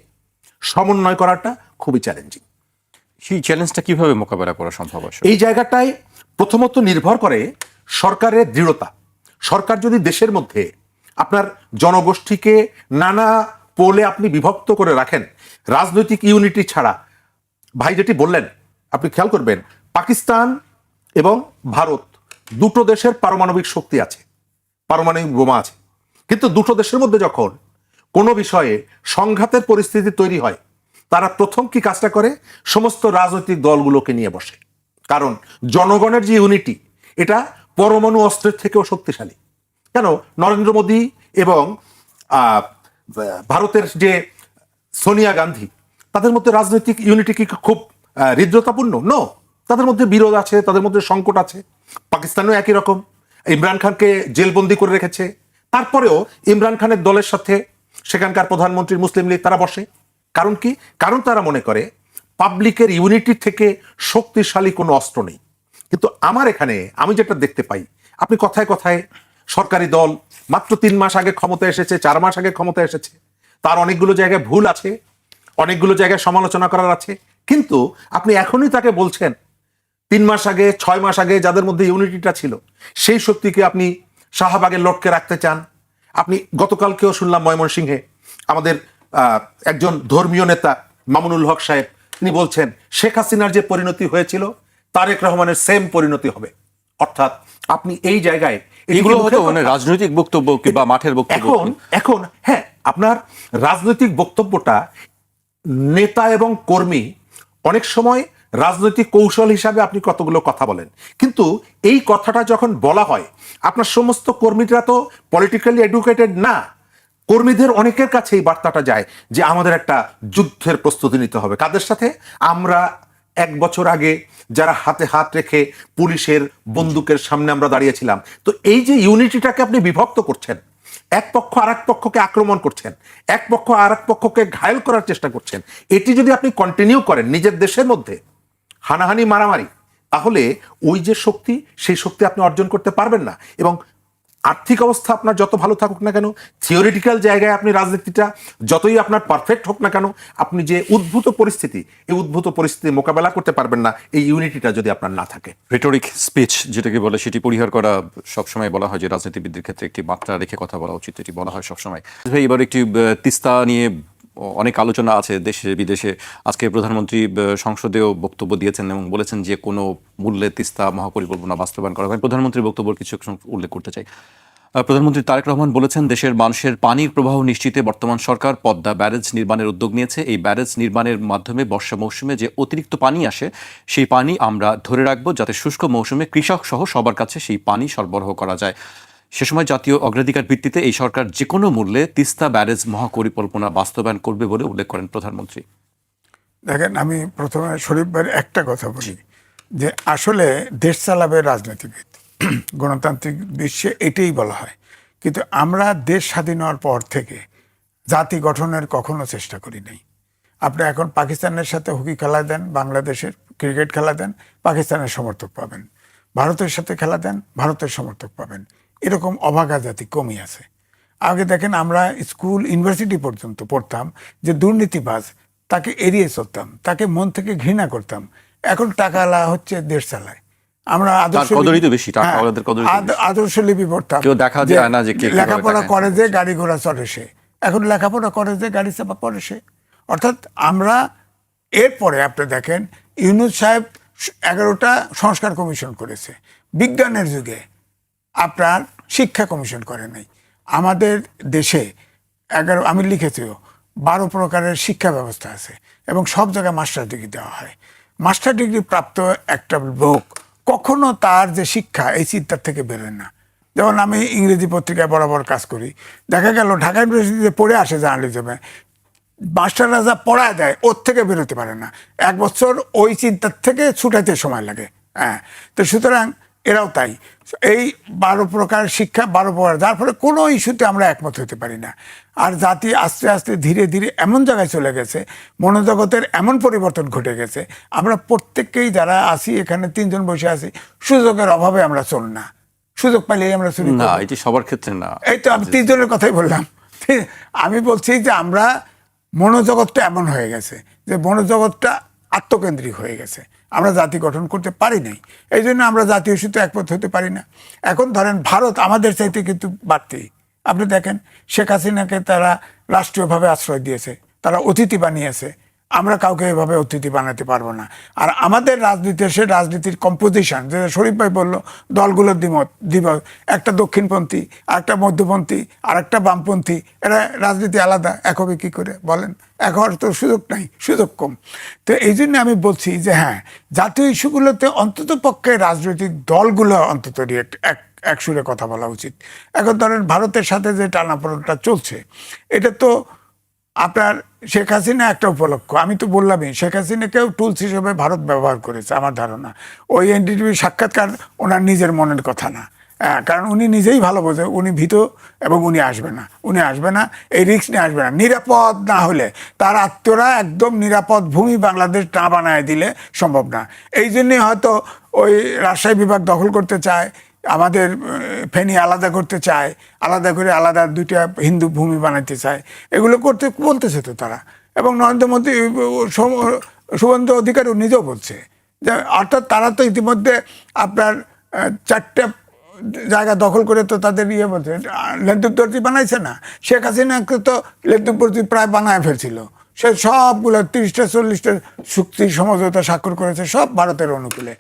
সমন্বয় করাটা খুবই চ্যালেঞ্জিং। সেই চ্যালেঞ্জটা কিভাবে মোকাবেলা করা সম্ভব? এই জায়গাটায় প্রথমত নির্ভর করে সরকারের দৃঢ়তা। সরকার যদি দেশের মধ্যে আপনার জনগোষ্ঠীকে নানা পোলে আপনি বিভক্ত করে রাখেন, রাজনৈতিক ইউনিটি ছাড়া, ভাই যেটি বললেন আপনি খেয়াল করবেন, পাকিস্তান এবং ভারত দুটো দেশের পারমাণবিক শক্তি আছে, পারমাণবিক বোমা আছে, কিন্তু দুটো দেশের মধ্যে যখন কোনো বিষয়ে সংঘাতের পরিস্থিতি তৈরি হয়, তারা প্রথম কি কাজটা করে? সমস্ত রাজনৈতিক দলগুলোকে নিয়ে বসে। কারণ জনগণের যে ইউনিটি, এটা পরমাণু অস্ত্রের থেকেও শক্তিশালী। কেন? নরেন্দ্র মোদী এবং ভারতের যে সোনিয়া গান্ধী, তাদের মধ্যে রাজনৈতিক ইউনিটি কি খুব হৃদ্রতাপূর্ণ? নো, তাদের মধ্যে বিরোধ আছে, তাদের মধ্যে সংকট আছে। পাকিস্তানেও একই রকম, ইমরান খানকে জেলবন্দি করে রেখেছে, তারপরেও ইমরান খানের দলের সাথে সেখানকার প্রধানমন্ত্রী মুসলিম লীগ তারা বসে। কারণ কি? কারণ তারা মনে করে পাবলিকের ইউনিটি থেকে শক্তিশালী কোনো অস্ত্র নেই। কিন্তু আমার এখানে আমি যেটা দেখতে পাই, আপনি কথায় কথায় সরকারি দল মাত্র 3 মাস আগে ক্ষমতা এসেছে, 4 মাস আগে ক্ষমতা এসেছে, তার অনেকগুলো জায়গায় ভুল আছে, অনেকগুলো জায়গায় সমালোচনা করার আছে, কিন্তু আপনি এখনই তাকে বলছেন 3 মাস আগে 6 মাস আগে যাদের মধ্যে ইউনিটিটা ছিল সেই শক্তিকে আপনি শাহবাগে লটকে রাখতে চান। আপনি গতকালকেও শুনলাম ময়মনসিংহে আমাদের একজন ধর্মীয় নেতা মামুনুল হক সাহেব তিনি বলছেন শেখ হাসিনার যে পরিণতি হয়েছিল তারেক রহমানের সেম পরিণতি হবে। অর্থাৎ আপনি এই জায়গায় এগুলো হয়তো মানে রাজনৈতিক বক্তব্য কিংবা মাঠের বক্তব্য। এখন হ্যাঁ, আপনার রাজনৈতিক বক্তব্যটা নেতা এবং কর্মী অনেক সময় রাজনৈতিক কৌশল হিসাবে আপনি কতগুলো কথা বলেন, কিন্তু এই কথাটা যখন বলা হয় আপনার সমস্ত কর্মীরা তো পলিটিক্যালি এডুকেটেড না। কর্মীদের অনেকের কাছে এই বার্তাটা যায় যে আমাদের একটা যুদ্ধের প্রস্তুতি নিতে হবে। কাদের সাথে? আমরা 1 বছর আগে যারা হাতে হাত রেখে পুলিশের বন্দুকের সামনে আমরা দাঁড়িয়েছিলাম। তো এই যে ইউনিটিটাকে আপনি বিভক্ত করছেন, এক পক্ষ আর এক পক্ষকে আক্রমণ করছেন, এক পক্ষ আর এক পক্ষকে ঘায়েল করার চেষ্টা করছেন, এটি যদি আপনি কন্টিনিউ করেন নিজের দেশের মধ্যে হানাহানি মারামারি, তাহলে ওই যে শক্তি সেই শক্তি আপনি অর্জন করতে পারবেন না। এবং আর্থিক অবস্থা আপনার যত ভালো থাকুক না কেন, থিওরিটিক্যাল জায়গায় আপনি রাজনীতিটা যতই আপনার পারফেক্ট হোক না কেন, আপনি যে উদ্ভূত পরিস্থিতি, এই উদ্ভূত পরিস্থিতি মোকাবেলা করতে পারবেন না এই ইউনিটিটা যদি আপনার না থাকে। রেটরিক স্পিচ যেটাকে বলে সেটি পরিহার করা সবসময় বলা হয় যে রাজনীতিবিদদের ক্ষেত্রে একটি মাত্রা রেখে কথা বলা উচিত, এটি বলা হয় সবসময়। ভাই, এবার একটি তিস্তা নিয়ে অনেক আলোচনা আছে দেশে বিদেশে। আজকে প্রধানমন্ত্রী সংসদেও বক্তব্য দিয়েছেন এবং বলেছেন যে কোনো মূল্যে তিস্তা মহাপরিকল্পনা বাস্তবায়ন করা হবে। প্রধানমন্ত্রীর বক্তব্য কিছু উল্লেখ করতে চাই। প্রধানমন্ত্রী তারেক রহমান বলেছেন দেশের মানুষের পানির প্রবাহ নিশ্চিতে বর্তমান সরকার পদ্মা ব্যারেজ নির্মাণের উদ্যোগ নিয়েছে। এই ব্যারেজ নির্মাণের মাধ্যমে বর্ষা মৌসুমে যে অতিরিক্ত পানি আসে সেই পানি আমরা ধরে রাখবো যাতে শুষ্ক মৌসুমে কৃষক সহ সবার কাছে সেই পানি সরবরাহ করা যায়। সে সময় জাতীয় অগ্রাধিকার ভিত্তিতে এই সরকার যে কোনো মূল্যে তিস্তা ব্যারেজ মহাপরিকল্পনা বাস্তবায়ন করবে বলে উল্লেখ করেন প্রধানমন্ত্রী। দেখেন, আমি প্রথমে শরীফ ভাইয়ের একটা কথা বলি যে আসলে দেশ চালাবে রাজনীতিবিদ, গণতান্ত্রিক বিশ্বে এটাই বলা হয়। কিন্তু আমরা দেশ স্বাধীন হওয়ার পর থেকে জাতি গঠনের কখনো চেষ্টা করি নাই। আপনি এখন পাকিস্তানের সাথে হকি খেলা দেন, বাংলাদেশের ক্রিকেট খেলা দেন, পাকিস্তানের সমর্থক পাবেন। ভারতের সাথে খেলা দেন, ভারতের সমর্থক পাবেন। এরকম অভাগা জাতি কমই আছে। আগে দেখেন, আমরা স্কুল ইউনিভার্সিটি পর্যন্ত পড়তাম যে দুর্নীতিবাজ তাকে এড়িয়ে চলতাম, তাকে মন থেকে ঘৃণা করতাম। এখন টাকালা হচ্ছে দেশ চালায়। আমরা আদর্শলিপি পড়তাম, লেখাপড়া করে যে গাড়ি ঘোড়া চড়ে সে, এখন লেখাপড়া করে যে গাড়ি চাপা পড়ে সে। অর্থাৎ আমরা এরপরে আপনি দেখেন ইউনূস সাহেব 11টা সংস্কার কমিশন করেছে। বিজ্ঞানের যুগে আপনার শিক্ষা কমিশন করে নাই। আমাদের দেশে আমি লিখেছিও 12 প্রকারের শিক্ষা ব্যবস্থা আছে এবং সব জায়গায় মাস্টার ডিগ্রি দেওয়া হয়। মাস্টার ডিগ্রি প্রাপ্ত একটা লোক কখনো তার যে শিক্ষা এই চিন্তার থেকে বেরোয় না। যেমন আমি ইংরেজি পত্রিকায় বরাবর কাজ করি, দেখা গেল ঢাকা ইউনিভার্সিটিতে পড়ে আসে জার্নালিজমে, মাস্টাররা যা পড়ায় দেয় ওর থেকে বেরোতে পারে না। 1 বছর ওই চিন্তার থেকে ছুটাইতে সময় লাগে। হ্যাঁ, তো সুতরাং এরাও তাই। এই 12 প্রকার শিক্ষা 12 প্রকার, যার ফলে কোনো ইস্যুতে আমরা একমত হতে পারি না। আর জাতি আস্তে আস্তে ধীরে ধীরে এমন জায়গায় চলে গেছে, মনোজগতের এমন পরিবর্তন ঘটে গেছে, আমরা প্রত্যেককেই যারা আছি এখানে 3 জন বসে আছি, সুযোগের অভাবে আমরা চল না। সুযোগ পাইলেই আমরা চলি না, এটি সবার ক্ষেত্রে না। এই তো আমি 3 জনের কথাই বললাম। আমি বলছি যে আমরা মনোজগৎটা এমন হয়ে গেছে যে মনোজগৎটা আত্মকেন্দ্রিক হয়ে গেছে, আমরা জাতি গঠন করতে পারি নাই। এই জন্য আমরা জাতীয় ইস্যুতে একমত হতে পারি না। এখন ধরেন ভারত আমাদের চাইতে কিন্তু বাড়তি। আপনি দেখেন শেখ হাসিনাকে তারা রাষ্ট্রীয়ভাবে আশ্রয় দিয়েছে, তারা অতিথি বানিয়েছে। আমরা কাউকে এভাবে অতিথি বানাতে পারবো না। আর আমাদের রাজনীতির কম্পোজিশন, যেটা শরীফ ভাই বললো, দলগুলোর দ্বিমত, একটা দক্ষিণপন্থী, আর একটা মধ্যপন্থী, আর একটা বামপন্থী, এরা রাজনীতি আলাদা, এক হবে কী করে বলেন? এক হওয়ার তো সুযোগ নাই, সুযোগ কম। তো এই জন্য আমি বলছি যে হ্যাঁ, জাতীয় ইস্যুগুলোতে অন্তত পক্ষে রাজনৈতিক দলগুলো অন্তত এক সুরে কথা বলা উচিত। এখন ধরেন ভারতের সাথে যে টানাপোড়েনটা চলছে, এটা তো আপনার শেখ হাসিনা একটা উপলক্ষ। আমি তো বললামই, শেখ হাসিনাকেও টুলস হিসেবে ভারত ব্যবহার করেছে আমার ধারণা। ওই এনডিটিভি সাক্ষাৎকার ওনার নিজের মনের কথা না, কারণ উনি নিজেই ভালো বোঝে উনি ভীত এবং উনি আসবে না, এই রিস্ক নিয়ে আসবে না। নিরাপদ না হলে তার আত্মীয়রা একদম নিরাপদ ভূমি বাংলাদেশ না বানায় দিলে সম্ভব না। এই জন্যই হয়তো ওই রাজশাহী বিভাগ দখল করতে চায়, আমাদের ফেনী আলাদা করতে চায়, আলাদা করে আলাদা দুইটা হিন্দু ভূমি বানাতে চায়, এগুলো করতে বলতেছে তো তারা। এবং নরেন্দ্র মোদী, শুভেন্দু অধিকারী নিজেও বলছে যে, অর্থাৎ তারা তো ইতিমধ্যে আপনার 4টে জায়গা দখল করে তো তাদের বলছে লেন্দুপতি বানাইছে না, শেখ হাসিনাকে তো লেন্দুপতি প্রায় বানায় ফেলছিল। সে সবগুলো 30টা 40টা চুক্তি সমঝোতা স্বাক্ষর করেছে, সব ভারতের অনুকূলে,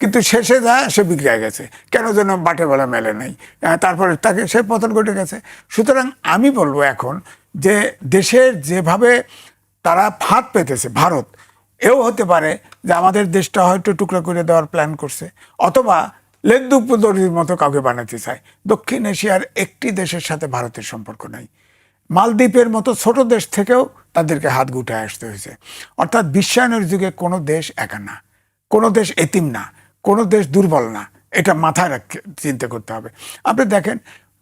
কিন্তু শেষে যায় সে বিগড়ে গেছে, কেন যেন বাটে বেলা মেলে নাই, তারপরে তাকে সে পতন ঘটে গেছে। সুতরাং আমি বলবো এখন যে দেশের যেভাবে তারা ফাঁদ পেতেছে ভারত, এও হতে পারে যে আমাদের দেশটা হয়তো টুকরা করে দেওয়ার প্ল্যান করছে, অথবা লেন্দুপদরির মতো কাউকে বানাতে চায়। দক্ষিণ এশিয়ার একটি দেশের সাথে ভারতের সম্পর্ক নাই। মালদ্বীপের মতো ছোট দেশ থেকেও তাদেরকে হাত গুটায় আসতে হয়েছে। অর্থাৎ বিশ্বায়নের যুগে কোনো দেশ একা না, কোনো দেশ এতিম না, কোনো দেশ দুর্বল না, এটা মাথায় রাখতে চিন্তা করতে হবে। আপনি দেখেন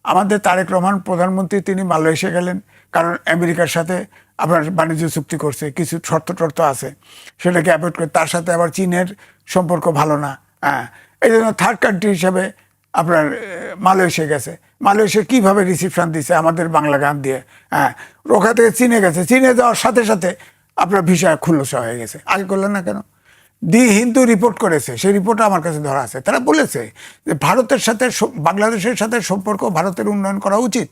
আমাদের তারেক রহমান প্রধানমন্ত্রী, তিনি মালয়েশিয়া গেলেন, কারণ আমেরিকার সাথে আপনার বাণিজ্য চুক্তি করছে, কিছু শর্ত টর্ত আছে, সেটাকে অ্যাভয়েড করে। তার সাথে আবার চীনের সম্পর্ক ভালো না, এই জন্য থার্ড কান্ট্রি হিসেবে আপনার মালয়েশিয়া গেছে। মালয়েশিয়া কীভাবে রিসিপশন দিচ্ছে আমাদের বাংলা গান দিয়ে, ওখান থেকে চীনে গেছে, চীনে যাওয়ার সাথে সাথে আপনার ভিসা খুলসা হয়ে গেছে। আগে করলেন না কেন? দি হিন্দু রিপোর্ট করেছে, সেই রিপোর্টটা আমার কাছে ধরা আছে। তারা বলেছে যে ভারতের সাথে বাংলাদেশের সাথে সম্পর্ক ভারতের উন্নয়ন করা উচিত,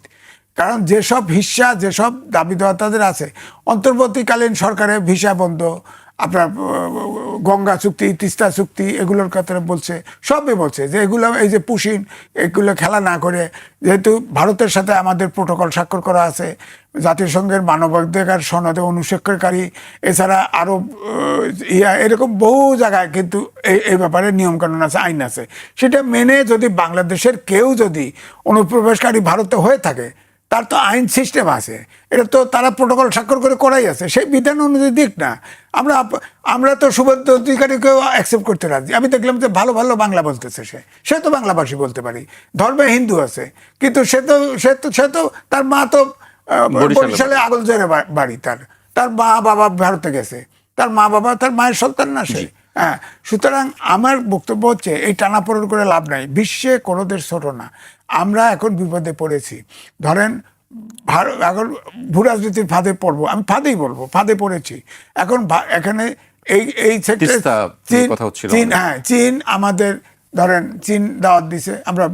কারণ যেসব হিস্সা, যেসব দাবি দেওয়া তাদের আছে, অন্তর্বর্তীকালীন সরকারের ভিসা বন্ধ, আপনার গঙ্গা চুক্তি, তিস্তা চুক্তি, এগুলোর কথা বলছে, সবই বলছে যে এগুলো, এই যে পুশিন, এগুলো খেলা না করে, যেহেতু ভারতের সাথে আমাদের প্রোটোকল স্বাক্ষর করা আছে, জাতিসংঘের মানবাধিকার সনদে অনুস্বাক্ষরকারী, এছাড়া আরও এরকম বহু জায়গায় কিন্তু এই ব্যাপারে নিয়মকানুন আছে, আইন আছে, সেটা মেনে যদি বাংলাদেশের কেউ যদি অনুপ্রবেশকারী ভারতে হয়ে থাকে, তার তো আইন সিস্টেম আছে, এটা তো তারা প্রোটোকল স্বাক্ষর করে করাই আছে, সেই বিধান অনুযায়ী দিক না। আমরা তো শুভেন্দু অধিকারীকেও অ্যাকসেপ্ট করতে রাজি। আমি দেখলাম যে ভালো ভালো বাংলা বলতেছে, সে তো বাংলাভাষী বলতে পারি, ধর্মে হিন্দু আছে, কিন্তু সে তো তার মা তো বরিশালে আগলজোরে বাড়ি, তার মা বাবা ভারতে গেছে, তার মা বাবা তার মায়ের সন্তান না সে। সুতরাং আমার বক্তব্য হচ্ছে এই টানাপোড়েন করে লাভ নাই। বিশ্বে কোনো দেশ ছোট না, আমরা এখন বিপদে পড়েছি। ধরেন এখন ভূ রাজনীতির ফাঁদে পড়বো, আমি ফাঁদেই বলবো, ফাঁদে পড়েছি এখন। এখানে এই চীন আমাদের, ধরেন চীন দাওয়াত দিছে, আমরা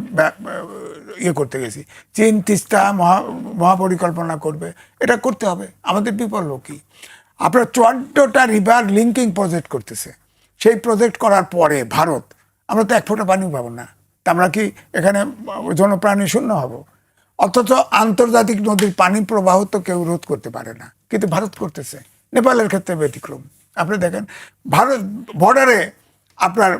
করতে গেছি, চীন তিস্তা মহাপরিকল্পনা করবে, এটা করতে হবে, আমাদের বিকল্প কি? আপনার 14টা রিভার লিঙ্কিং প্রজেক্ট করতেছে, সেই প্রজেক্ট করার পরে ভারত, আমরা তো এক ফোঁটা পানি পাবো না, তা আমরা কি এখানে জনপ্রাণী শূন্য হব? অথচ আন্তর্জাতিক নদীর পানি প্রবাহ তো কেউ রোধ করতে পারে না, কিন্তু ভারত করতেছে। নেপালের ক্ষেত্রে ব্যতিক্রম। আপনি দেখেন ভারত বর্ডারে আপনার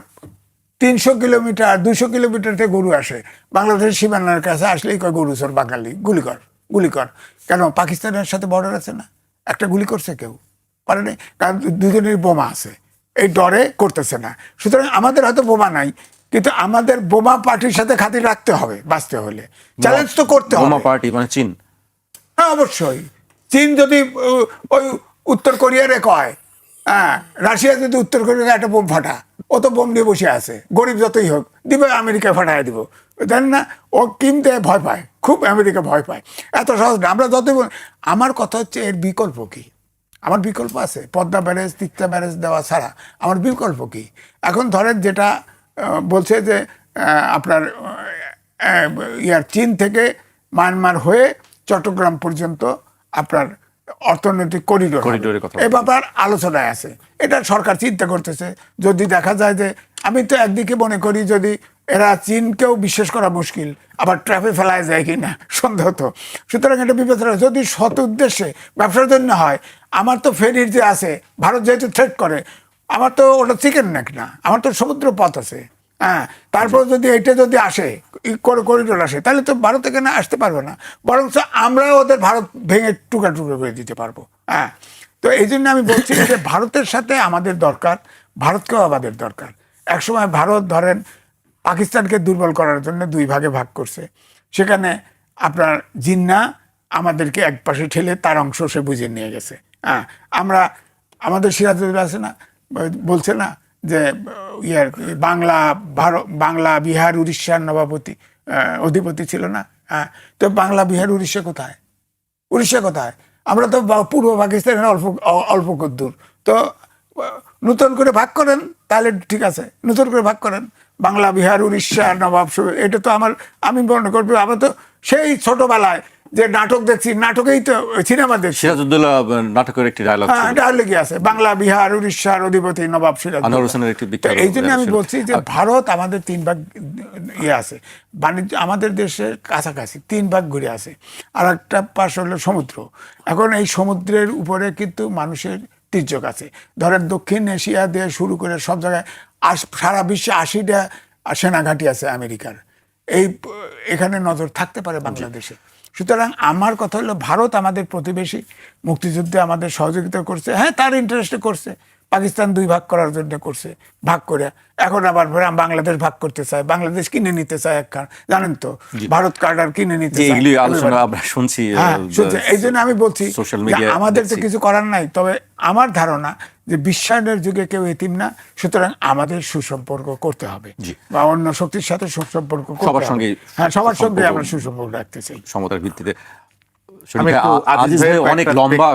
300 কিলোমিটার 200 কিলোমিটার থেকে গরু আসে, বাংলাদেশের সীমানার কাছে আসলেই কয় গরু সর বাঙালি, গুলি কর। কেন? পাকিস্তানের সাথে বর্ডার আছে না, একটা গুলি করছে কেউ পারেনি, কারণ দুজনের বোমা আছে, এই ডরে করতেছে না। সুতরাং আমাদের হয়তো বোমা নাই, কিন্তু আমাদের বোমা পার্টির সাথে খাতির রাখতে হবে বাঁচতে হলে, চ্যালেঞ্জ তো করতে হবে। বোমা পার্টি মানে চীন? হ্যাঁ অবশ্যই। চীন যদি ওই উত্তর কোরিয়ারে কয়, রাশিয়া যদি উত্তর কোরিয়া একটা বোম ফাটা, ও তো বোম নিয়ে বসে আছে, গরিব যতই হোক দিবে, আমেরিকা ফাটাই দিব, জানেন না? ও কিনতে ভয় পায় খুব, আমেরিকা ভয় পায়, এত সহজ না। আমরা যতই আমার কথা হচ্ছে এর বিকল্প কি? আমার বিকল্প আছে, পদ্মা ব্যারেজ, তিস্তা ব্যারেজ দেওয়া ছাড়া আমার বিকল্প কি? এখন ধরেন যেটা বলছে যে আপনার চীন থেকে মায়ানমার হয়ে চট্টগ্রাম পর্যন্ত আপনার অর্থনৈতিক করিডোর, এ ব্যাপার আলোচনায় আছে, এটা সরকার চিন্তা করতেছে। যদি দেখা যায় যে, আমি তো একদিকে মনে করি যদি এরা চীনকেও বিশ্বাস করা মুশকিল, আবার ট্র্যাপে ফেলায় যায় কিনা সন্দেহ তো। সুতরাং এটা বিবেচনা, যদি সৎ উদ্দেশ্যে ব্যবসার জন্য হয়, আমার তো ফেরির যে আছে, ভারত যেহেতু থ্রেট করে, আমার তো ওটা চিকেন নেক না, আমার তো সমুদ্র পথ আছে, তারপর যদি এটা যদি আসে করিডোর আসে, তাহলে তো ভারত এখানে আসতে পারবে না, বরং আমরা ওদের ভারত ভেঙে টুকরা টুকরো করে দিতে পারবো। তো এই জন্য আমি বলছি যে ভারতের সাথে আমাদের দরকার, ভারতকেও আমাদের দরকার। একসময় ভারত ধরেন পাকিস্তানকে দুর্বল করার জন্য দুই ভাগে ভাগ করছে। সেখানে আপনার জিন্না আমাদেরকে এক পাশে ঠেলে তার অংশ সে বুঝে নিয়ে গেছে। হ্যাঁ, আমরা আমাদের সিরাজউদ্দৌলা আছে না, বলছে না যে ইয়ার বাংলা বাংলা বিহার উড়িষ্যার নবাবতী অধিপতি ছিল না। হ্যাঁ, তো বাংলা বিহার উড়িষ্যা কোথায়? উড়িষ্যা কোথায়? আমরা তো পূর্ব পাকিস্তানের অল্প দূর। তো নতুন করে ভাগ করেন, তাহলে ঠিক আছে, নতুন করে ভাগ করেন। বাংলা বিহার উড়িষ্যা নবাব, এটা তো আমি মনে করবো আমরা তো সেই ছোটবেলায় যে নাটক দেখছি, নাটকেই তো সিনেমা দেখছি। সিরাজউদ্দৌলা নাটকের একটি ডায়লগ ডায়লগই আছে, বাংলা বিহার উড়িষ্যার অধিপতি নবাব আনোয়ার হোসেনের একটি বিখ্যাত। এই জন্য আমি বলছি যে ভারত আমাদের 3 ভাগ ইয়ে আছে, বাণিজ্য আমাদের দেশের কাছাকাছি 3 ভাগ ঘুরে আছে, আর একটা পাশ হলো সমুদ্র। এখন এই সমুদ্রের উপরে কিন্তু মানুষের তির্যক আছে। ধরেন দক্ষিণ এশিয়া দিয়ে শুরু করে সব জায়গায় সারা বিশ্বে 80টা সেনাঘাঁটি আছে আমেরিকার। এখানে নজর থাকতে পারে বাংলাদেশে। সুতরাং আমার কথা হলো, ভারত আমাদের প্রতিবেশী, মুক্তিযুদ্ধে আমাদের সহযোগিতা করছে, হ্যাঁ তার ইন্টারেস্টে করছে। পাকিস্তান 2 ভাগ করার জন্য করছে, ভাগ করে এখন আবার বাংলাদেশ ভাগ করতে চায়, বাংলাদেশ কিনে নিতে চায় একখান, জানেন তো, ভারত কার্ডার কিনে নিতে চায়। এগুলি আলোচনা আমরা শুনছি। এই জন্য আমি বলছি সোশ্যাল মিডিয়া আমাদের তো কিছু করার নাই। তবে আমার ধারণা যে বিশ্বায়নের যুগে কেউ এতিম না, সুতরাং আমাদের সুসম্পর্ক করতে হবে, বা অন্য শক্তির সাথে সুসম্পর্ক সবার সঙ্গে, হ্যাঁ সবার সঙ্গে আমরা সুসম্পর্ক রাখতে চাই সমতার ভিত্তিতে। আজিজ ভাই অনেক লম্বা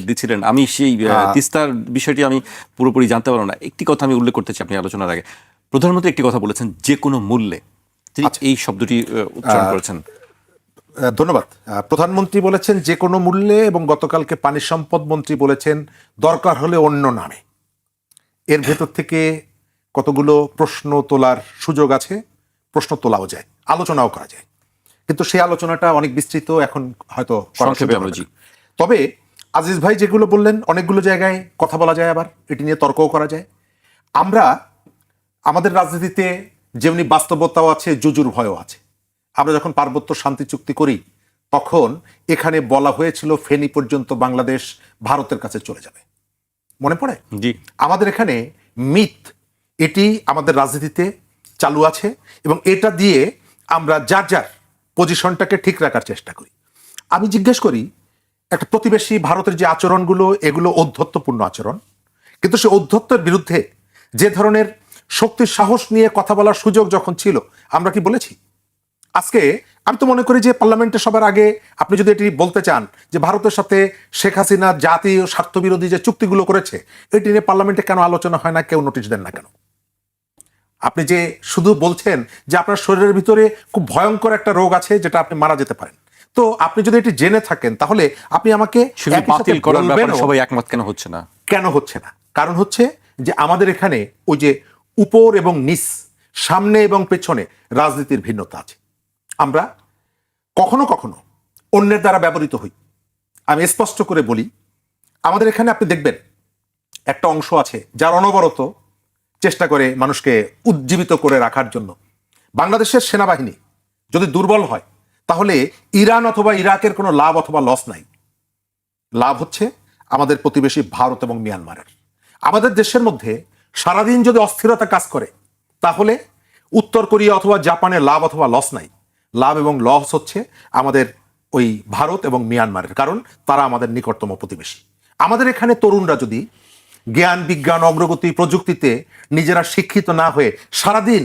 দিচ্ছিলেন, আমি সেই তিস্তার বিষয়টি আমি পুরোপুরি জানতে পারলাম না। একটি কথা আমি উল্লেখ করতে চাই আপনি আলোচনার আগে। প্রধানমন্ত্রী একটি কথা বলেছেন, যে কোনো মূল্যে, তিনি এই শব্দটি উচ্চারণ করেছেন। ধন্যবাদ। প্রধানমন্ত্রী বলেছেন যে কোনো মূল্যে, এবং গতকালকে পানি সম্পদ মন্ত্রী বলেছেন দরকার হলে অন্য নামে। এর ভেতর থেকে কতগুলো প্রশ্ন তোলার সুযোগ আছে, প্রশ্ন তোলাও যায়, আলোচনাও করা যায়, কিন্তু সেই আলোচনাটা অনেক বিস্তৃত, এখন হয়তো তবে আজিজ ভাই যেগুলো বললেন, অনেকগুলো জায়গায় কথা বলা যায়, আবার এটি নিয়ে তর্কও করা যায়। আমরা আমাদের রাজনীতিতে যেমনি বাস্তবতাও আছে, জুজুর ভয়ও আছে। আমরা যখন পার্বত্য শান্তি চুক্তি করি, তখন এখানে বলা হয়েছিল ফেনী পর্যন্ত বাংলাদেশ ভারতের কাছে চলে যাবে, মনে পড়ে? জি। আমাদের এখানে মিথ, এটি আমাদের রাজনীতিতে চালু আছে, এবং এটা দিয়ে আমরা যার যার পজিশনটাকে ঠিক রাখার চেষ্টা করি। আমি জিজ্ঞেস করি, একটা প্রতিবেশী ভারতের যে আচরণগুলো, এগুলো ঔদ্ধত্যপূর্ণ আচরণ, কিন্তু সে ঔদ্ধত্যের বিরুদ্ধে যে ধরনের শক্তির সাহস নিয়ে কথা বলার সুযোগ যখন ছিল, আমরা কি বলেছি? আজকে আমি তো মনে করি যে পার্লামেন্টে সবার আগে আপনি যদি এটি বলতে চান যে ভারতের সাথে শেখ হাসিনা জাতীয় স্বার্থবিরোধী যে চুক্তিগুলো করেছে, এটি নিয়ে পার্লামেন্টে কেন আলোচনা হয় না, কেউ নোটিশ দেন না কেন? আপনি যে শুধু বলছেন যে আপনার শরীরের ভিতরে খুব ভয়ঙ্কর একটা রোগ আছে, যেটা আপনি মারা যেতে পারেন, তো আপনি যদি এটি জেনে থাকেন, তাহলে আপনি আমাকে সবাই একমত কেন হচ্ছে না? কেন হচ্ছে না? কারণ হচ্ছে যে আমাদের এখানে ওই যে উপর এবং নিচ, সামনে এবং পেছনে রাজনীতির ভিন্নতা আছে। আমরা কখনো কখনো অন্যের দ্বারা ব্যবহৃত হই। আমি স্পষ্ট করে বলি, আমাদের এখানে আপনি দেখবেন একটা অংশ আছে যার অনবরত চেষ্টা করে মানুষকে উজ্জীবিত করে রাখার জন্য। বাংলাদেশের সেনাবাহিনী যদি দুর্বল হয়, তাহলে ইরান অথবা ইরাকের কোনো লাভ অথবা লস নাই। লাভ হচ্ছে আমাদের প্রতিবেশী ভারত এবং মিয়ানমারের। আমাদের দেশের মধ্যে সারাদিন যদি অস্থিরতা কাজ করে, তাহলে উত্তর কোরিয়া অথবা জাপানের লাভ অথবা লস নাই। লাভ এবং লস হচ্ছে আমাদের ওই ভারত এবং মিয়ানমারের, কারণ তারা আমাদের নিকটতম প্রতিবেশী। আমাদের এখানে তরুণরা যদি জ্ঞান বিজ্ঞান অগ্রগতি প্রযুক্তিতে নিজেরা শিক্ষিত না হয়ে সারাদিন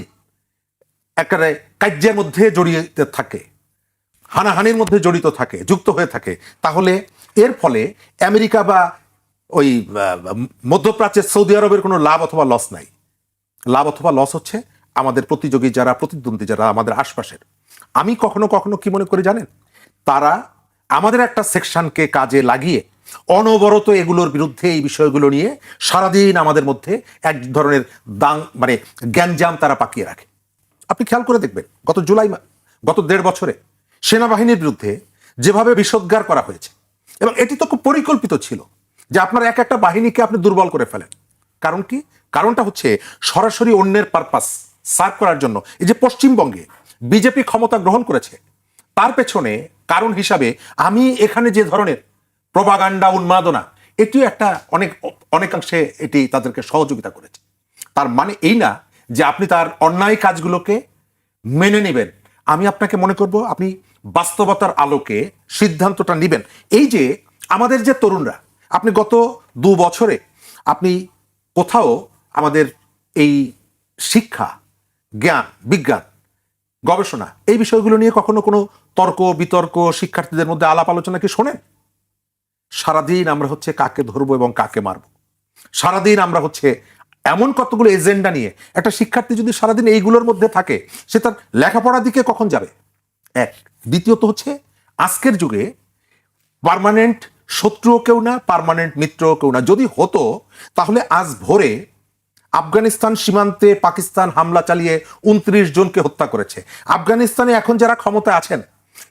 একেবারে কার্যের মধ্যে জড়িয়ে থাকে, হানাহানির মধ্যে জড়িত থাকে, যুক্ত হয়ে থাকে, তাহলে এর ফলে আমেরিকা বা ওই মধ্যপ্রাচ্যের সৌদি আরবের কোনো লাভ অথবা লস নাই। লাভ অথবা লস হচ্ছে আমাদের প্রতিযোগী যারা, প্রতিদ্বন্দ্বী যারা আমাদের আশপাশের। আমি কখনো কখনো কি মনে করি জানেন, তারা আমাদের একটা সেকশনকে কাজে লাগিয়ে অনবরত এগুলোর বিরুদ্ধে, এই বিষয়গুলো নিয়ে সারাদিন আমাদের মধ্যে এক ধরনের মানে জ্ঞানজাম তারা পাকিয়ে রাখে। আপনি খেয়াল করে দেখবেন, গত 1.5 বছরে সেনাবাহিনীর বিরুদ্ধে যেভাবে বিষোদ্গার করা হয়েছে, এবং এটি তো খুব পরিকল্পিত ছিল যে আপনার এক একটা বাহিনীকে আপনি দুর্বল করে ফেলেন। কারণ কি? কারণটা হচ্ছে সরাসরি অন্যের পারপাস সার্ভ করার জন্য। এই যে পশ্চিমবঙ্গে বিজেপি ক্ষমতা গ্রহণ করেছে, তার পেছনে কারণ হিসাবে আমি এখানে যে ধরনের প্রপাগান্ডা, উন্মাদনা, এটিও একটা অনেকাংশে এটি তাদেরকে সহযোগিতা করেছে। তার মানে এই না যে আপনি তার অন্যায় কাজগুলোকে মেনে নেবেন। আমি আপনাকে মনে করব আপনি বাস্তবতার আলোকে সিদ্ধান্তটা নেবেন। এই যে আমাদের যে তরুণরা, আপনি গত 2 বছরে আপনি কোথাও আমাদের এই শিক্ষা, জ্ঞান, বিজ্ঞান, গবেষণা এই বিষয়গুলো নিয়ে কখনো কোনো তর্ক বিতর্ক শিক্ষার্থীদের মধ্যে আলাপ আলোচনা কি শোনেন? সারাদিন আমরা হচ্ছে কাকে ধরবো এবং কাকে মারবো। সারাদিন আমরা হচ্ছে এমন কতগুলো এজেন্ডা নিয়ে, একটা শিক্ষার্থী যদি সারাদিন এইগুলোর মধ্যে থাকে সে তার লেখাপড়ার দিকে কখন যাবে? এক। দ্বিতীয়ত হচ্ছে আজকের যুগে পার্মানেন্ট শত্রুও কেউ না, পার্মানেন্ট মিত্রও কেউ না। যদি হতো তাহলে আজ ভোরে আফগানিস্তান সীমান্তে পাকিস্তান হামলা চালিয়ে 29 জনকে হত্যা করেছে। আফগানিস্তানে এখন যারা ক্ষমতায় আছেন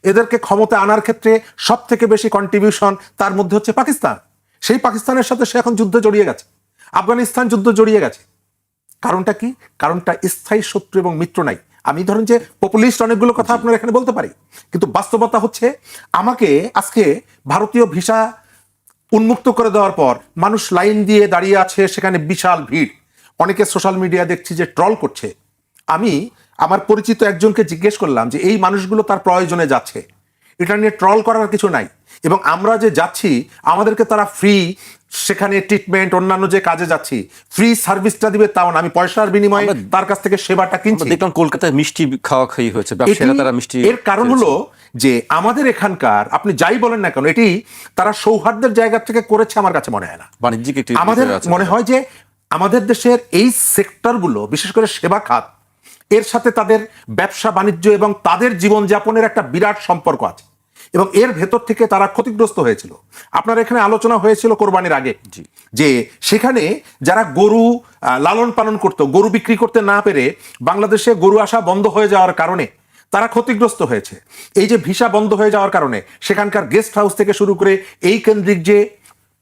এদেরকে ক্ষমতা আনার ক্ষেত্রে সব থেকে বেশি কন্ট্রিবিউশন তার মধ্যে হচ্ছে পাকিস্তান। সেই পাকিস্তানের সাথে সে এখন যুদ্ধে জড়িয়ে গেছে, আফগানিস্তান যুদ্ধ জড়িয়ে গেছে। কারণটা কি? কারণটা স্থায়ী শত্রু এবং মিত্র নাই। আমি ধরেন যে পপুলিস্ট অনেকগুলো কথা আপনার এখানে বলতে পারি, কিন্তু বাস্তবতা হচ্ছে আমাকে আজকে ভারতীয় ভিসা উন্মুক্ত করে দেওয়ার পর মানুষ লাইন দিয়ে দাঁড়িয়ে আছে, সেখানে বিশাল ভিড়। অনেকে সোশ্যাল মিডিয়া দেখছি যে ট্রল করছে। আমি আমার পরিচিত একজনকে জিজ্ঞেস করলাম যে এই মানুষগুলো তার প্রয়োজনে যাচ্ছে, এটা নিয়ে ট্রল করার কিছু নাই। এবং আমরা যে যাচ্ছি আমাদেরকে তারা ফ্রি সেখানে ট্রিটমেন্ট, অন্যান্য যে কাজে যাচ্ছি ফ্রি সার্ভিসটা দিবে তাও না, আমি পয়সার বিনিময়ে তার কাছ থেকে সেবাটা কিনছি। দেখলাম কলকাতায় মিষ্টি খাওয়া খাই হয়েছে, ব্যবসায়ীরা তারা মিষ্টি। এর কারণ হলো যে আমাদের এখানকার আপনি যাই বলেন না কেন এটি তারা সৌহার্দ্যের জায়গা থেকে করেছে আমার কাছে মনে হয় না। বাণিজ্যিক একটি আমাদের মনে হয় যে আমাদের দেশের এই সেক্টরগুলো বিশেষ করে সেবা খাত, এর সাথে তাদের ব্যবসা বাণিজ্য এবং তাদের জীবনযাপনের একটা বিরাট সম্পর্ক আছে এবং এর ভেতর থেকে তারা ক্ষতিগ্রস্ত হয়েছিল। আপনার এখানে আলোচনা হয়েছিল কোরবানির আগে যে সেখানে যারা গরু লালন পালন করত, গরু বিক্রি করতে না পেরে বাংলাদেশে গরু আসা বন্ধ হয়ে যাওয়ার কারণে তারা ক্ষতিগ্রস্ত হয়েছে। এই যে ভিসা বন্ধ হয়ে যাওয়ার কারণে সেখানকার গেস্ট হাউস থেকে শুরু করে এই কেন্দ্রিক যে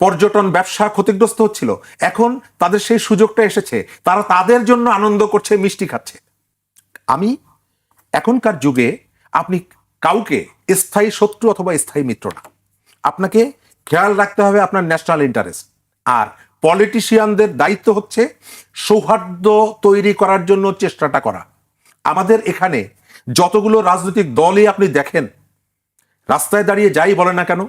পর্যটন ব্যবসা ক্ষতিগ্রস্ত হচ্ছিল, এখন তাদের সেই সুযোগটা এসেছে, তারা তাদের জন্য আনন্দ করছে, মিষ্টি খাচ্ছে। আমি এখনকার যুগে আপনি কাউকে স্থায়ী শত্রু অথবা স্থায়ী মিত্র না, আপনাকে খেয়াল রাখতে হবে আপনার ন্যাশনাল ইন্টারেস্ট। আর পলিটিশিয়ানদের দায়িত্ব হচ্ছে সৌহার্দ্য তৈরি করার জন্য চেষ্টাটা করা। আমাদের এখানে যতগুলো রাজনৈতিক দলই আপনি দেখেন, রাস্তায় দাঁড়িয়ে যাই বলে না কেন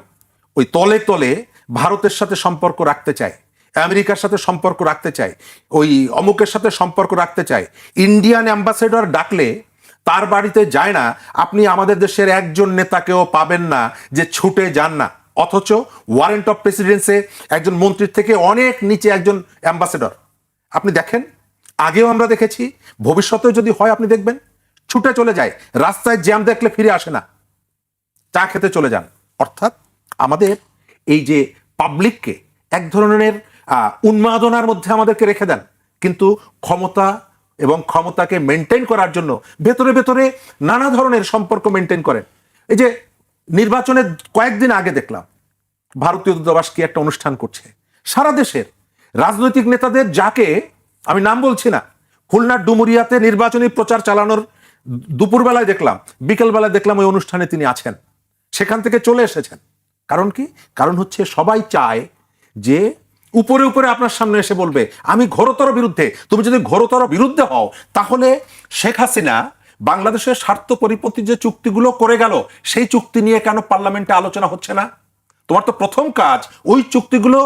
ওই তলে তলে ভারতের সাথে সম্পর্ক রাখতে চায়, আমেরিকার সাথে সম্পর্ক রাখতে চায়, ওই অমুকের সাথে সম্পর্ক রাখতে চায়। ইন্ডিয়ান অ্যাম্বাসেডর ডাকলে তার বাড়িতে যায় না, আপনি আমাদের দেশের একজন নেতাকেও পাবেন না যে ছুটে যান না। অথচ ওয়ারেন্ট অফ প্রেসিডেন্সে একজন মন্ত্রীর থেকে অনেক নিচে একজন অ্যাম্বাসেডর। আপনি দেখেন, আগেও আমরা দেখেছি, ভবিষ্যতেও যদি হয় আপনি দেখবেন ছুটে চলে যায়, রাস্তায় জ্যাম দেখলে ফিরে আসে না, চা খেতে চলে যান। অর্থাৎ আমাদের এই যে পাবলিককে এক ধরনের উন্মাদনার মধ্যে আমাদেরকে রেখে দেন, কিন্তু ক্ষমতা এবং ক্ষমতাকে মেনটেন করার জন্য ভেতরে ভেতরে নানা ধরনের সম্পর্ক মেনটেন করেন। এই যে নির্বাচনের কয়েকদিন আগে দেখলাম ভারতীয় দূতাবাস কি একটা অনুষ্ঠান করছে, সারা দেশের রাজনৈতিক নেতাদের, যাকে আমি নাম বলছি না, খুলনার ডুমুরিয়াতে নির্বাচনী প্রচার চালানোর দুপুরবেলায় দেখলাম, বিকেলবেলায় দেখলাম ওই অনুষ্ঠানে তিনি আছেন, সেখান থেকে চলে এসেছেন। কারণ কি? কারণ হচ্ছে সবাই চায় যে উপরে উপরে আপনার সামনে এসে বলবে আমি ঘোরতর বিরুদ্ধে। তুমি যদি ঘোরতর বিরুদ্ধে হও তাহলে শেখ হাসিনা বাংলাদেশের স্বার্থ পরিপন্থী যে চুক্তিগুলো করে গেল সেই চুক্তি নিয়ে কেন পার্লামেন্টে আলোচনা হচ্ছে না? তোমার তো প্রথম কাজ ওই চুক্তিগুলো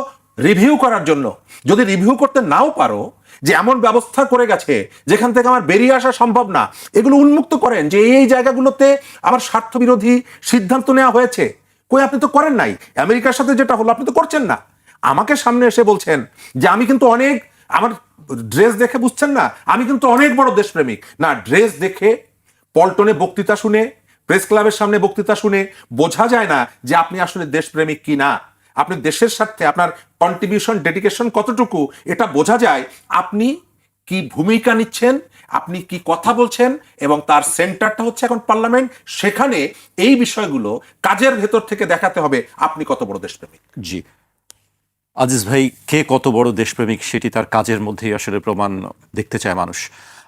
রিভিউ করার জন্য। যদি রিভিউ করতে নাও পারো, যে এমন ব্যবস্থা করে গেছে যেখান থেকে আমার বেরিয়ে আসা সম্ভব না, এগুলো উন্মুক্ত করেন যে এই জায়গাগুলোতে আমার স্বার্থ বিরোধী সিদ্ধান্ত নেওয়া হয়েছে। কই, আপনি তো করেন নাই। আমেরিকার সাথে যেটা হলো আপনি তো করছেন না। আমাকে সামনে এসে বলছেন যে আমি কিন্তু অনেক, আমার ড্রেস দেখে বুঝছেন না আমি কিন্তু অনেক বড় দেশপ্রেমিক। না, ড্রেস দেখে, পল্টনে বক্তৃতা শুনে, প্রেস ক্লাবের সামনে বক্তৃতা শুনে বোঝা যায় না যে আপনি আসলে দেশপ্রেমিক কি না। আপনি দেশের স্বার্থে আপনার কন্ট্রিবিউশন, ডেডিকেশন কতটুকু এটা বোঝা যায় আপনি কি ভূমিকা নিচ্ছেন, আপনি কি কথা বলছেন, এবং তার সেন্টারটা হচ্ছে এখন পার্লামেন্ট। সেখানে এই বিষয়গুলো কাজের ভেতর থেকে দেখাতে হবে আপনি কত বড় দেশপ্রেমিক। জি আজিজ ভাই, কে কত বড় দেশপ্রেমিক সেটি তার কাজের মধ্যেই আসলে প্রমাণ দেখতে চায় মানুষ।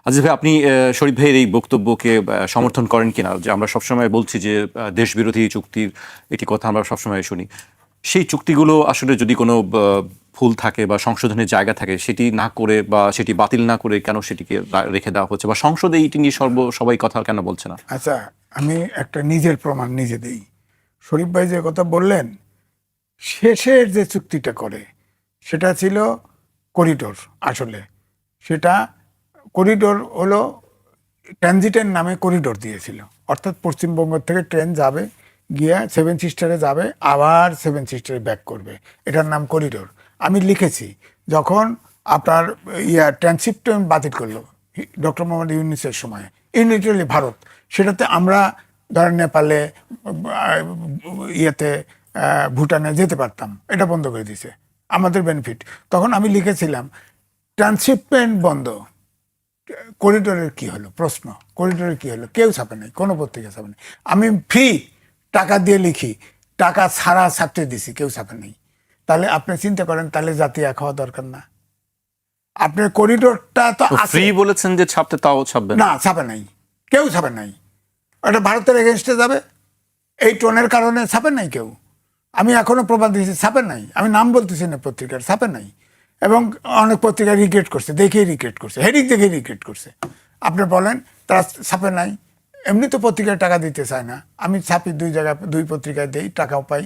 আজিজ ভাই, আপনি শরীফ ভাইয়ের এই বক্তব্যকে সমর্থন করেন কিনা? যে আমরা সবসময় বলছি যে দেশবিরোধী চুক্তির একটি কথা আমরা সবসময় শুনি, সেই চুক্তিগুলো আসলে যদি কোনো ভুল থাকে বা সংশোধনের জায়গা থাকে, সেটি না করে বা সেটি বাতিল না করে কেন সেটিকে রেখে দেওয়া হচ্ছে, বা সংসদে এইটি নিয়ে সবাই কথা কেন বলছে না? আচ্ছা, আমি একটা নিজের প্রমাণ নিজে দিই। শরীফ ভাই যে কথা বললেন, শেষের যে চুক্তিটা করে সেটা ছিল করিডোর। আসলে সেটা করিডোর হলো ট্রানজিটের নামে করিডোর দিয়েছিল, অর্থাৎ পশ্চিমবঙ্গ থেকে ট্রেন যাবে, গিয়ে সেভেন সিস্টারে যাবে, আবার সেভেন সিস্টারে ব্যাক করবে, এটার নাম করিডোর। আমি লিখেছি যখন আপনার ট্রানশিপমেন্ট বাতিল করলো ডক্টর মোহাম্মদ ইউনূসের সময়, ইউনিটারলি ভারত, সেটাতে আমরা ধরেন নেপালে, ভুটানে যেতে পারতাম, এটা বন্ধ করে দিয়েছে, আমাদের বেনিফিট। তখন আমি লিখেছিলাম ট্রানশিপমেন্ট বন্ধ, করিডোরের কি হলো, প্রশ্ন করিডোরের কি হলো, কেউ ছাপে নাই, কোনো পত্রিকা ছাপে নাই। আমি ফ্রি টাকা দিয়ে লিখি, টাকা ছাড়া ছাপতে দিছি, কেউ ছাপে নাই। তাহলে আপনি চিন্তা করেন, তাহলে জাতি এক হওয়া দরকার না? আপনার করিডোরটা তো ফ্রি বলেছেন যে ছাপতে, তাও ছাপবে না, ছাপে নাই, কেউ ছাপে নাই। ওটা ভারতের এগেনস্টে যাবে, এই টোনের কারণে ছাপে নাই কেউ। আমি এখনো প্রমাণ দিয়েছি, ছাপে নাই, আমি নাম বলতেছি না পত্রিকার, ছাপে নাই। এবং অনেক পত্রিকা রিগ্রেট করছে, দেখেই রিগ্রেট করছে, হেডিং দেখেই রিগ্রেট করছে। আপনি বলেন তারা ছাপে নাই, এমনি তো পত্রিকায় টাকা দিতে চায় না, আমি ছাপি, দুই জায়গায় দুই পত্রিকায় দেই, টাকাও পাই,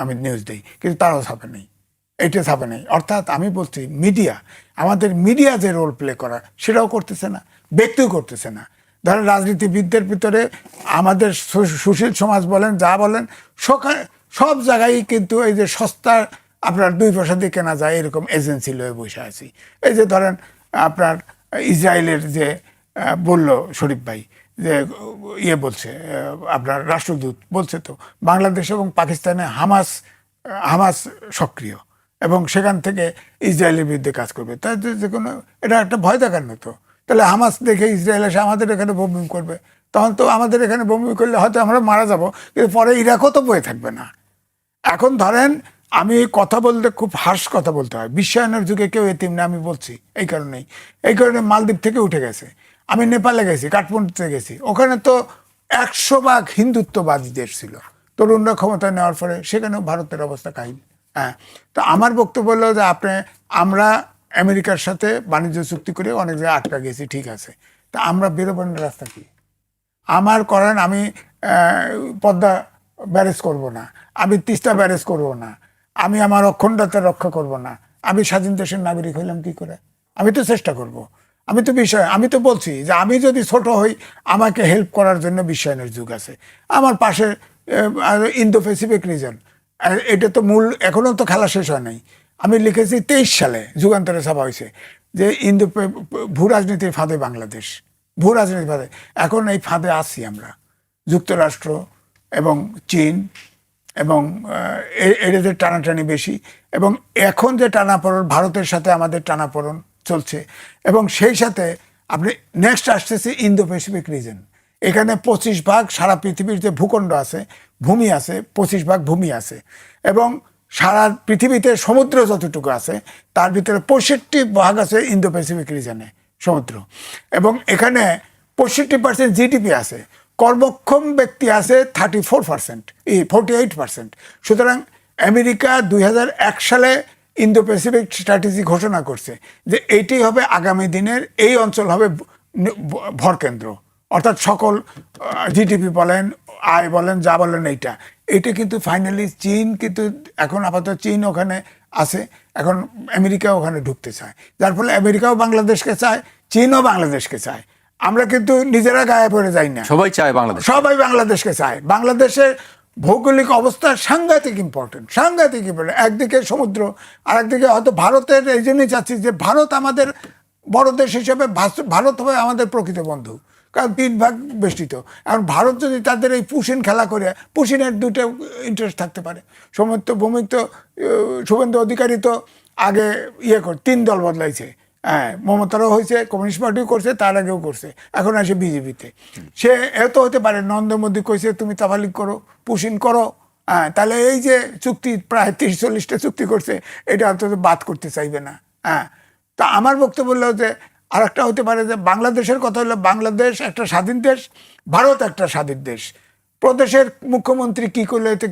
আমি নিউজ দিই, কিন্তু তারাও ছাপে নেই, এইটা ছাপে নেই। অর্থাৎ আমি বলছি মিডিয়া, আমাদের মিডিয়া যে রোল প্লে করা সেটাও করতেছে না, ব্যক্তিও করতেছে না। ধরেন রাজনীতিবিদদের ভিতরে আমাদের সুশীল সমাজ বলেন, যা বলেন, সব জায়গায় কিন্তু এই যে সস্তা আপনার 2 পয়সা দিয়ে কেনা যায় এরকম এজেন্সি লয়ে বসে আছি। এই যে ধরেন আপনার ইসরায়েলের যে বলল শরীফ ভাই, যে বলছে আপনার রাষ্ট্রদূত বলছে, তো বাংলাদেশ এবং পাকিস্তানে হামাস সক্রিয় এবং সেখান থেকে ইসরায়েলের বিরুদ্ধে কাজ করবে, তাই যে কোনো, এটা একটা ভয় দেখানো। তো তাহলে হামাস দেখে ইসরায়েল এসে আমাদের এখানে বোমবিং করবে, তখন তো আমাদের এখানে বোমবিং করলে হয়তো আমরা মারা যাব, কিন্তু পরে ইরাকও তো বয়ে থাকবে না। এখন ধরেন আমি কথা বলতে খুব হার্শ কথা বলতে হয়, বিশ্বায়নের যুগে কেউ এতিম না, আমি বলছি এই কারণে মালদ্বীপ থেকে উঠে গেছে। আমি নেপালে গেছি, কাঠমান্ডুতে গেছি, ওখানে তো 100% হিন্দুত্ববাদী দেশ ছিল, তরুণরা ক্ষমতা নেওয়ার পরে সেখানেও ভারতের অবস্থা কাহিল। হ্যাঁ, তো আমার বক্তব্য হলো যে আমরা আমেরিকার সাথে বাণিজ্য চুক্তি করে অনেক জায়গায় আটকা গেছি, ঠিক আছে, তা আমরা বেরোবার রাস্তা কি? আমার করেন, আমি পদ্মা ব্যারেজ করব না, আমি তিস্তা ব্যারেজ করব না, আমি আমার অখণ্ডতা রক্ষা করব না, আমি স্বাধীন দেশের নাগরিক হইলাম কি করে? আমি তো চেষ্টা করব, আমি তো বলছি যে আমি যদি ছোট হই, আমাকে হেল্প করার জন্য বিশ্বায়নের যুগ আছে। আমার পাশে ইন্দো প্যাসিফিক রিজন, এটা তো মূল, এখনো তো খেলা শেষ হয় নাই। আমি লিখেছি 23 সালে যুগান্তরে ছাপা হয়েছে যে ভূ রাজনীতির ফাঁদে বাংলাদেশ, ভূ রাজনীতির ফাঁদে। এখন এই ফাঁদে আছি আমরা, যুক্তরাষ্ট্র এবং চীন এবং এদের টানাটানি বেশি, এবং এখন যে টানাপোড়ন, ভারতের সাথে আমাদের টানাপোড়ন চলছে, এবং সেই সাথে আপনি নেক্সট আসতেছে ইন্দো প্যাসিফিক রিজন। এখানে 25% সারা পৃথিবীর যে ভূখণ্ড আছে, ভূমি আছে, 25% ভূমি আছে, এবং সারা পৃথিবীতে সমুদ্র যতটুকু আছে তার ভিতরে 65% আছে ইন্দো প্যাসিফিক রিজনে সমুদ্র, এবং এখানে 65% জিডিপি আছে, কর্মক্ষম ব্যক্তি আছে 48%। সুতরাং আমেরিকা 2001 সালে ইন্দো প্যাসিফিক স্ট্র্যাটেজি ঘোষণা করছে যে এইটাই হবে আগামী দিনের, এই অঞ্চল হবে ভরকেন্দ্র, অর্থাৎ সকল জিডিপি বলেন, আয় বলেন, যা বলেন, এইটা কিন্তু ফাইনালি চীন, কিন্তু এখন আপাতত চীন ওখানে আছে, এখন আমেরিকা ওখানে ঢুকতে চায়, যার ফলে আমেরিকাও বাংলাদেশকে চায়, চীনও বাংলাদেশকে চায়। আমরা কিন্তু নিজেরা গায়ে পড়ে যাই না, সবাই চায় বাংলাদেশ, সবাই বাংলাদেশকে চায়। বাংলাদেশের ভৌগোলিক অবস্থা সাংঘাতিক ইম্পর্টেন্ট। একদিকে সমুদ্র, আর একদিকে হয়তো ভারতের, এই জন্যই চাচ্ছি যে ভারত আমাদের বড় দেশ হিসেবে, ভারত হবে আমাদের প্রকৃত বন্ধু, কারণ 3 ভাগ বেষ্টিত। এখন ভারত যদি তাদের এই পুশিন খেলা করে, পুশিনের 2টা ইন্টারেস্ট থাকতে পারে। শুভেন্দু অধিকারী তো আগে 3 দল বদলাইছে, হ্যাঁ, মমতারও হয়েছে, কমিউনিস্ট পার্টিও করছে, তার আগেও করছে, এখন আসে বিজেপিতে। সে এত হতে পারে নরেন্দ্র মোদী কইছে তুমি তাফালিক করো, পুশিন করো, হ্যাঁ, তাহলে এই যে চুক্তি প্রায় 30-40টা চুক্তি করছে, এটা অন্তত বাদ করতে চাইবে না। হ্যাঁ, তা আমার বক্তব্য হলো যে আর একটা হতে পারে যে বাংলাদেশের কথা হলো, বাংলাদেশ একটা স্বাধীন দেশ, ভারত একটা স্বাধীন দেশ, প্রদেশের মুখ্যমন্ত্রী কি করলে এতে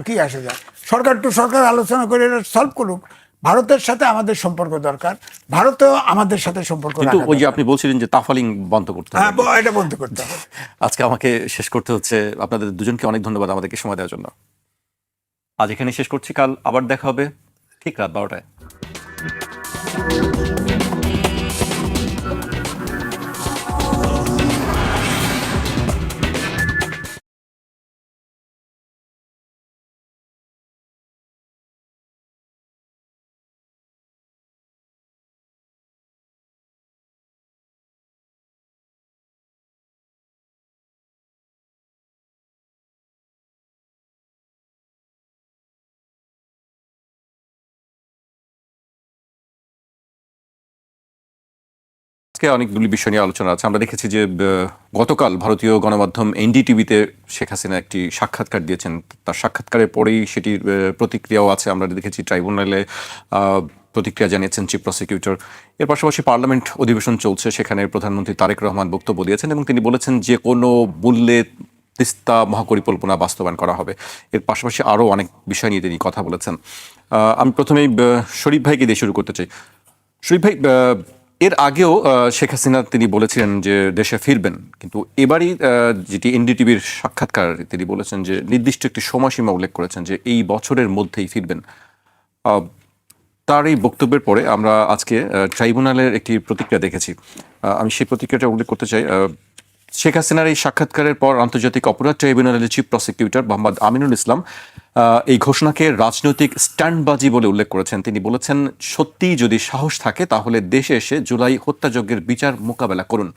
কি আসে যায়? সরকার টু সরকার আলোচনা করে এটা সলভ করুক। ভারতের সাথে আমাদের সম্পর্ক দরকার, ভারতেও আমাদের সাথে সম্পর্ক কিন্তু রাখা ওই যে দরকার। আপনি বলছিলেন যে তাফালিং বন্ধ করতে হবে, হ্যাঁ, এটা বন্ধ করতে হবে। আজকে আমাকে শেষ করতে হচ্ছে। আপনাদের দুজনকে অনেক ধন্যবাদ আমাদেরকে সময় দেওয়ার জন্য। আজ এখানে শেষ করছি, কাল আবার দেখা হবে ঠিক রাত 12টায়। আজকে অনেকগুলি বিষয় নিয়ে আলোচনা আছে। আমরা দেখেছি যে গতকাল ভারতীয় গণমাধ্যম এনডিটিভিতে শেখ হাসিনা একটি সাক্ষাৎকার দিয়েছেন। তার সাক্ষাৎকারের পরেই সেটির প্রতিক্রিয়াও আছে। আমরা দেখেছি ট্রাইব্যুনালে প্রতিক্রিয়া জানিয়েছেন চিফ প্রসিকিউটর। এর পাশাপাশি পার্লামেন্ট অধিবেশন চলছে, সেখানে প্রধানমন্ত্রী তারেক রহমান বক্তব্য দিয়েছেন এবং তিনি বলেছেন যে কোনো মূল্যে তিস্তা মহাপরিকল্পনা বাস্তবায়ন করা হবে। এর পাশাপাশি আরও অনেক বিষয় নিয়ে তিনি কথা বলেছেন। আমি প্রথমেই শরীফ ভাইকে দিয়ে শুরু করতে চাই। শরীফ ভাই, এর আগেও শেখ হাসিনা তিনি বলেছিলেন যে দেশে ফিরবেন, কিন্তু এবারই যেটি এনডিটিভির সাক্ষাৎকার, তিনি বলেছেন যে নির্দিষ্ট একটি সময়সীমা উল্লেখ করেছেন যে এই বছরের মধ্যেই ফিরবেন। তার এই বক্তব্যের পরে আমরা আজকে ট্রাইব্যুনালের একটি প্রতিক্রিয়া দেখেছি। আমি সেই প্রতিক্রিয়াটা উল্লেখ করতে চাই। শেখ হাসিনার এই সাক্ষাৎকারের পর আন্তর্জাতিক অপরাধ ট্রাইব্যুনালের চিফ প্রসিকিউটর মোহাম্মদ আমিনুল ইসলাম এই ঘোষণাকে রাজনৈতিক স্ট্যান্ডবাজি বলে উল্লেখ করেছেন। তিনি বলেছেন, সত্যিই যদি সাহস থাকে তাহলে দেশে এসে জুলাই হত্যাযজ্ঞের বিচার মোকাবেলা করুন।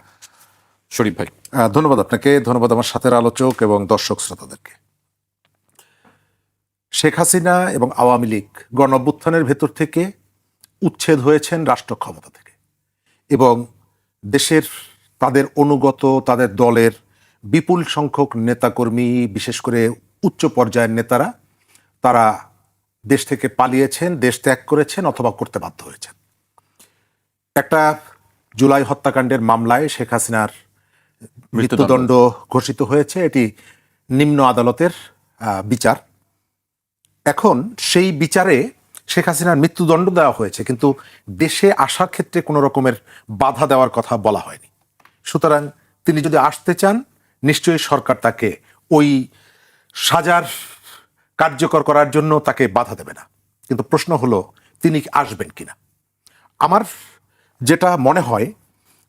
শরীফ ভাই। ধন্যবাদ আপনাকে, ধন্যবাদ আমার সাথের আলোচক এবং দর্শক শ্রোতাদেরকে। শেখ হাসিনা এবং আওয়ামী লীগ গণ অভ্যুত্থানের ভেতর থেকে উচ্ছেদ হয়েছেন রাষ্ট্র ক্ষমতা থেকে এবং দেশের তাদের অনুগত তাদের দলের বিপুল সংখ্যক নেতাকর্মী, বিশেষ করে উচ্চ পর্যায়ের নেতারা, তারা দেশ থেকে পালিয়েছেন, দেশ ত্যাগ করেছেন অথবা করতে বাধ্য হয়েছেন। একটা জুলাই হত্যাকাণ্ডের মামলায় শেখ হাসিনার মৃত্যুদণ্ড ঘোষিত হয়েছে। এটি নিম্ন আদালতের বিচার। এখন সেই বিচারে শেখ হাসিনার মৃত্যুদণ্ড দেওয়া হয়েছে, কিন্তু দেশে আসার ক্ষেত্রে কোনো রকমের বাধা দেওয়ার কথা বলা হয়নি। সুতরাং তিনি যদি আসতে চান, নিশ্চয়ই সরকার তাকে ওই সাজার কার্যকর করার জন্য তাকে বাধা দেবে না। কিন্তু প্রশ্ন হলো তিনি আসবেন কিনা। আমার যেটা মনে হয়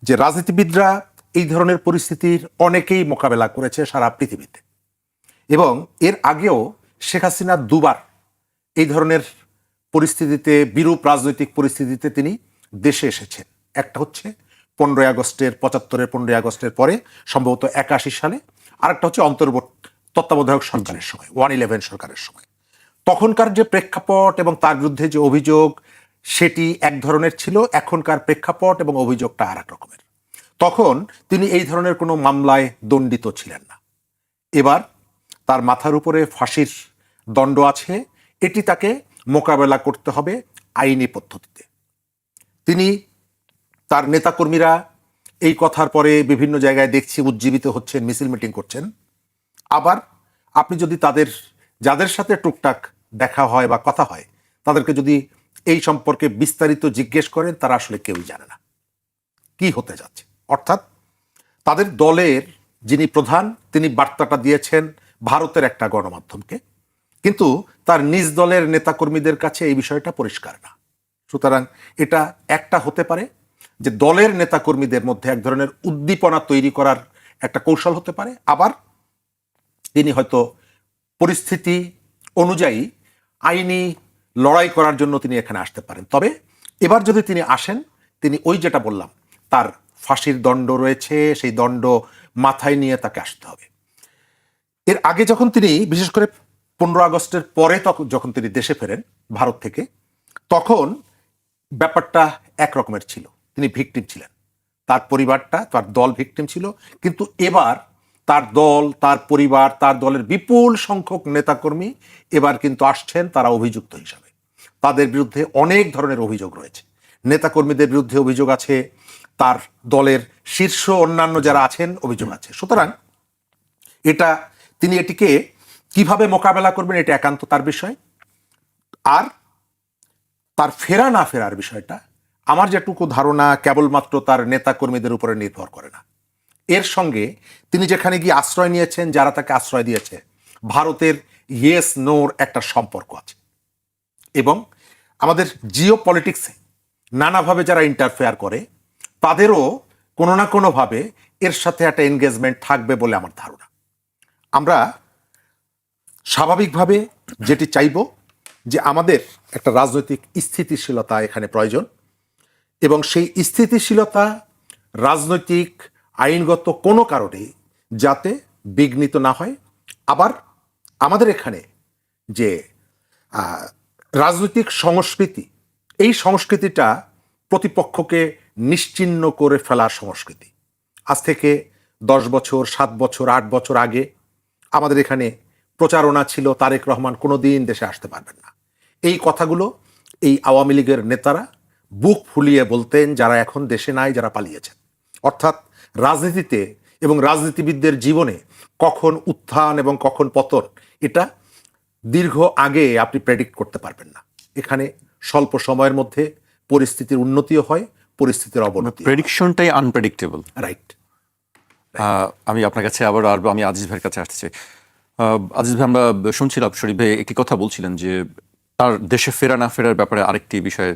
যে রাজনীতিবিদরা এই ধরনের পরিস্থিতির অনেকেই মোকাবেলা করেছে সারা পৃথিবীতে, এবং এর আগেও শেখ হাসিনা দুবার এই ধরনের পরিস্থিতিতে, বিরূপ রাজনৈতিক পরিস্থিতিতে তিনি দেশে এসেছেন। একটা হচ্ছে 15ই আগস্টের 75-এর 15ই আগস্টের পরে, সম্ভবত 81 সালে। আরেকটা হচ্ছে তত্ত্বাবধায়ক সরকারের সময়, 111 সরকারের সময়। তখনকার যে প্রেক্ষাপট এবং তার বিরুদ্ধে যে অভিযোগ, সেটি এক ধরনের ছিল। এখনকার প্রেক্ষাপট এবং অভিযোগটা আর এক রকমের। তখন তিনি এই ধরনের কোনো মামলায় দণ্ডিত ছিলেন না। এবার তার মাথার উপরে ফাঁসির দণ্ড আছে। এটি তাকে মোকাবেলা করতে হবে আইনি পদ্ধতিতে। তিনি, তার নেতাকর্মীরা এই কথার পরে বিভিন্ন জায়গায় দেখছি উজ্জীবিত হচ্ছেন, মিছিল মিটিং করছেন। আবার আপনি যদি যাদের সাথে টুকটাক দেখা হয় বা কথা হয়, তাদেরকে যদি এই সম্পর্কে বিস্তারিত জিজ্ঞেস করেন, তারা আসলে কেউই জানে না কি হতে যাচ্ছে। অর্থাৎ তাদের দলের যিনি প্রধান, তিনি বার্তাটা দিয়েছেন ভারতের একটা গণমাধ্যমকে, কিন্তু তার নিজ দলের নেতাকর্মীদের কাছে এই বিষয়টা পরিষ্কার না। সুতরাং এটা একটা হতে পারে যে দলের নেতাকর্মীদের মধ্যে এক ধরনের উদ্দীপনা তৈরি করার একটা কৌশল হতে পারে। আবার তিনি হয়তো পরিস্থিতি অনুযায়ী আইনি লড়াই করার জন্য তিনি এখানে আসতে পারেন। তবে এবার যদি তিনি আসেন, তিনি ওই যেটা বললাম, তার ফাঁসির দণ্ড রয়েছে, সেই দণ্ড মাথায় নিয়ে তাকে আসতে হবে। এর আগে যখন তিনি, বিশেষ করে 15 আগস্টের পরে যখন তিনি দেশে ফেরেন ভারত থেকে, তখন ব্যাপারটা একরকমের ছিল। তিনি ভিকটিম ছিলেন, তার পরিবারটা, তার দল ভিকটিম ছিল। কিন্তু এবার তার দল, তার পরিবার, তার দলের বিপুল সংখ্যক নেতাকর্মী এবার কিন্তু আসছেন তারা অভিযুক্ত হিসাবে। তাদের বিরুদ্ধে অনেক ধরনের অভিযোগ রয়েছে। নেতাকর্মীদের বিরুদ্ধে অভিযোগ আছে, তার দলের শীর্ষ অন্যান্য যারা আছেন অভিযোগ আছে। সুতরাং এটা তিনি এটিকে কিভাবে মোকাবেলা করবেন এটা একান্ত তার বিষয়। আর তার ফেরা না ফেরার বিষয়টা আমার যেটুকু ধারণা কেবলমাত্র তার নেতা কর্মীদের উপরে নির্ভর করে না। এর সঙ্গে তিনি যেখানে গিয়ে আশ্রয় নিয়েছেন, যারা তাকে আশ্রয় দিয়েছে, ভারতের ইয়েস নোর একটা সম্পর্ক আছে। এবং আমাদের জিও পলিটিক্সে নানাভাবে যারা ইন্টারফেয়ার করে তাদেরও কোনো না কোনোভাবে এর সাথে একটা এনগেজমেন্ট থাকবে বলে আমার ধারণা। আমরা স্বাভাবিকভাবে যেটি চাইব যে আমাদের একটা রাজনৈতিক স্থিতিশীলতা এখানে প্রয়োজন, এবং সেই স্থিতিশীলতা রাজনৈতিক আইনগত কোনো কারণে যাতে বিঘ্নিত না হয়। আবার আমাদের এখানে যে রাজনৈতিক সংস্কৃতি, এই সংস্কৃতিটা প্রতিপক্ষকে নিশ্চিহ্ন করে ফেলার সংস্কৃতি। আজ থেকে 10 বছর, 7 বছর, 8 বছর আগে আমাদের এখানে প্রচারণা ছিল তারেক রহমান কোনোদিন দেশে আসতে পারবেন না। এই কথাগুলো এই আওয়ামী লীগের নেতারা বুক ফুলিয়ে বলতেন, যারা এখন দেশে নাই, যারা পালিয়েছেন। অর্থাৎ রাজনীতিতে এবং রাজনীতিবিদদের জীবনে কখন উত্থান এবং কখন পতন, এটা দীর্ঘ আগে আপনি প্রেডিক্ট করতে পারবেন না। এখানে স্বল্প সময়ের মধ্যে পরিস্থিতির উন্নতিও হয়, পরিস্থিতির অবনতি। প্রেডিকশনটাই আনপ্রেডিক্টেবল। রাইট। আমি আপনার কাছে আবার আসবো, আমি আজিজ ভাইয়ের কাছে আসতে চাই। আজিজ ভাই, আমরা শুনছিলাম শরীফ ভাই একটি কথা বলছিলেন যে তার দেশে ফেরা না ফেরার ব্যাপারে আরেকটি বিষয়ে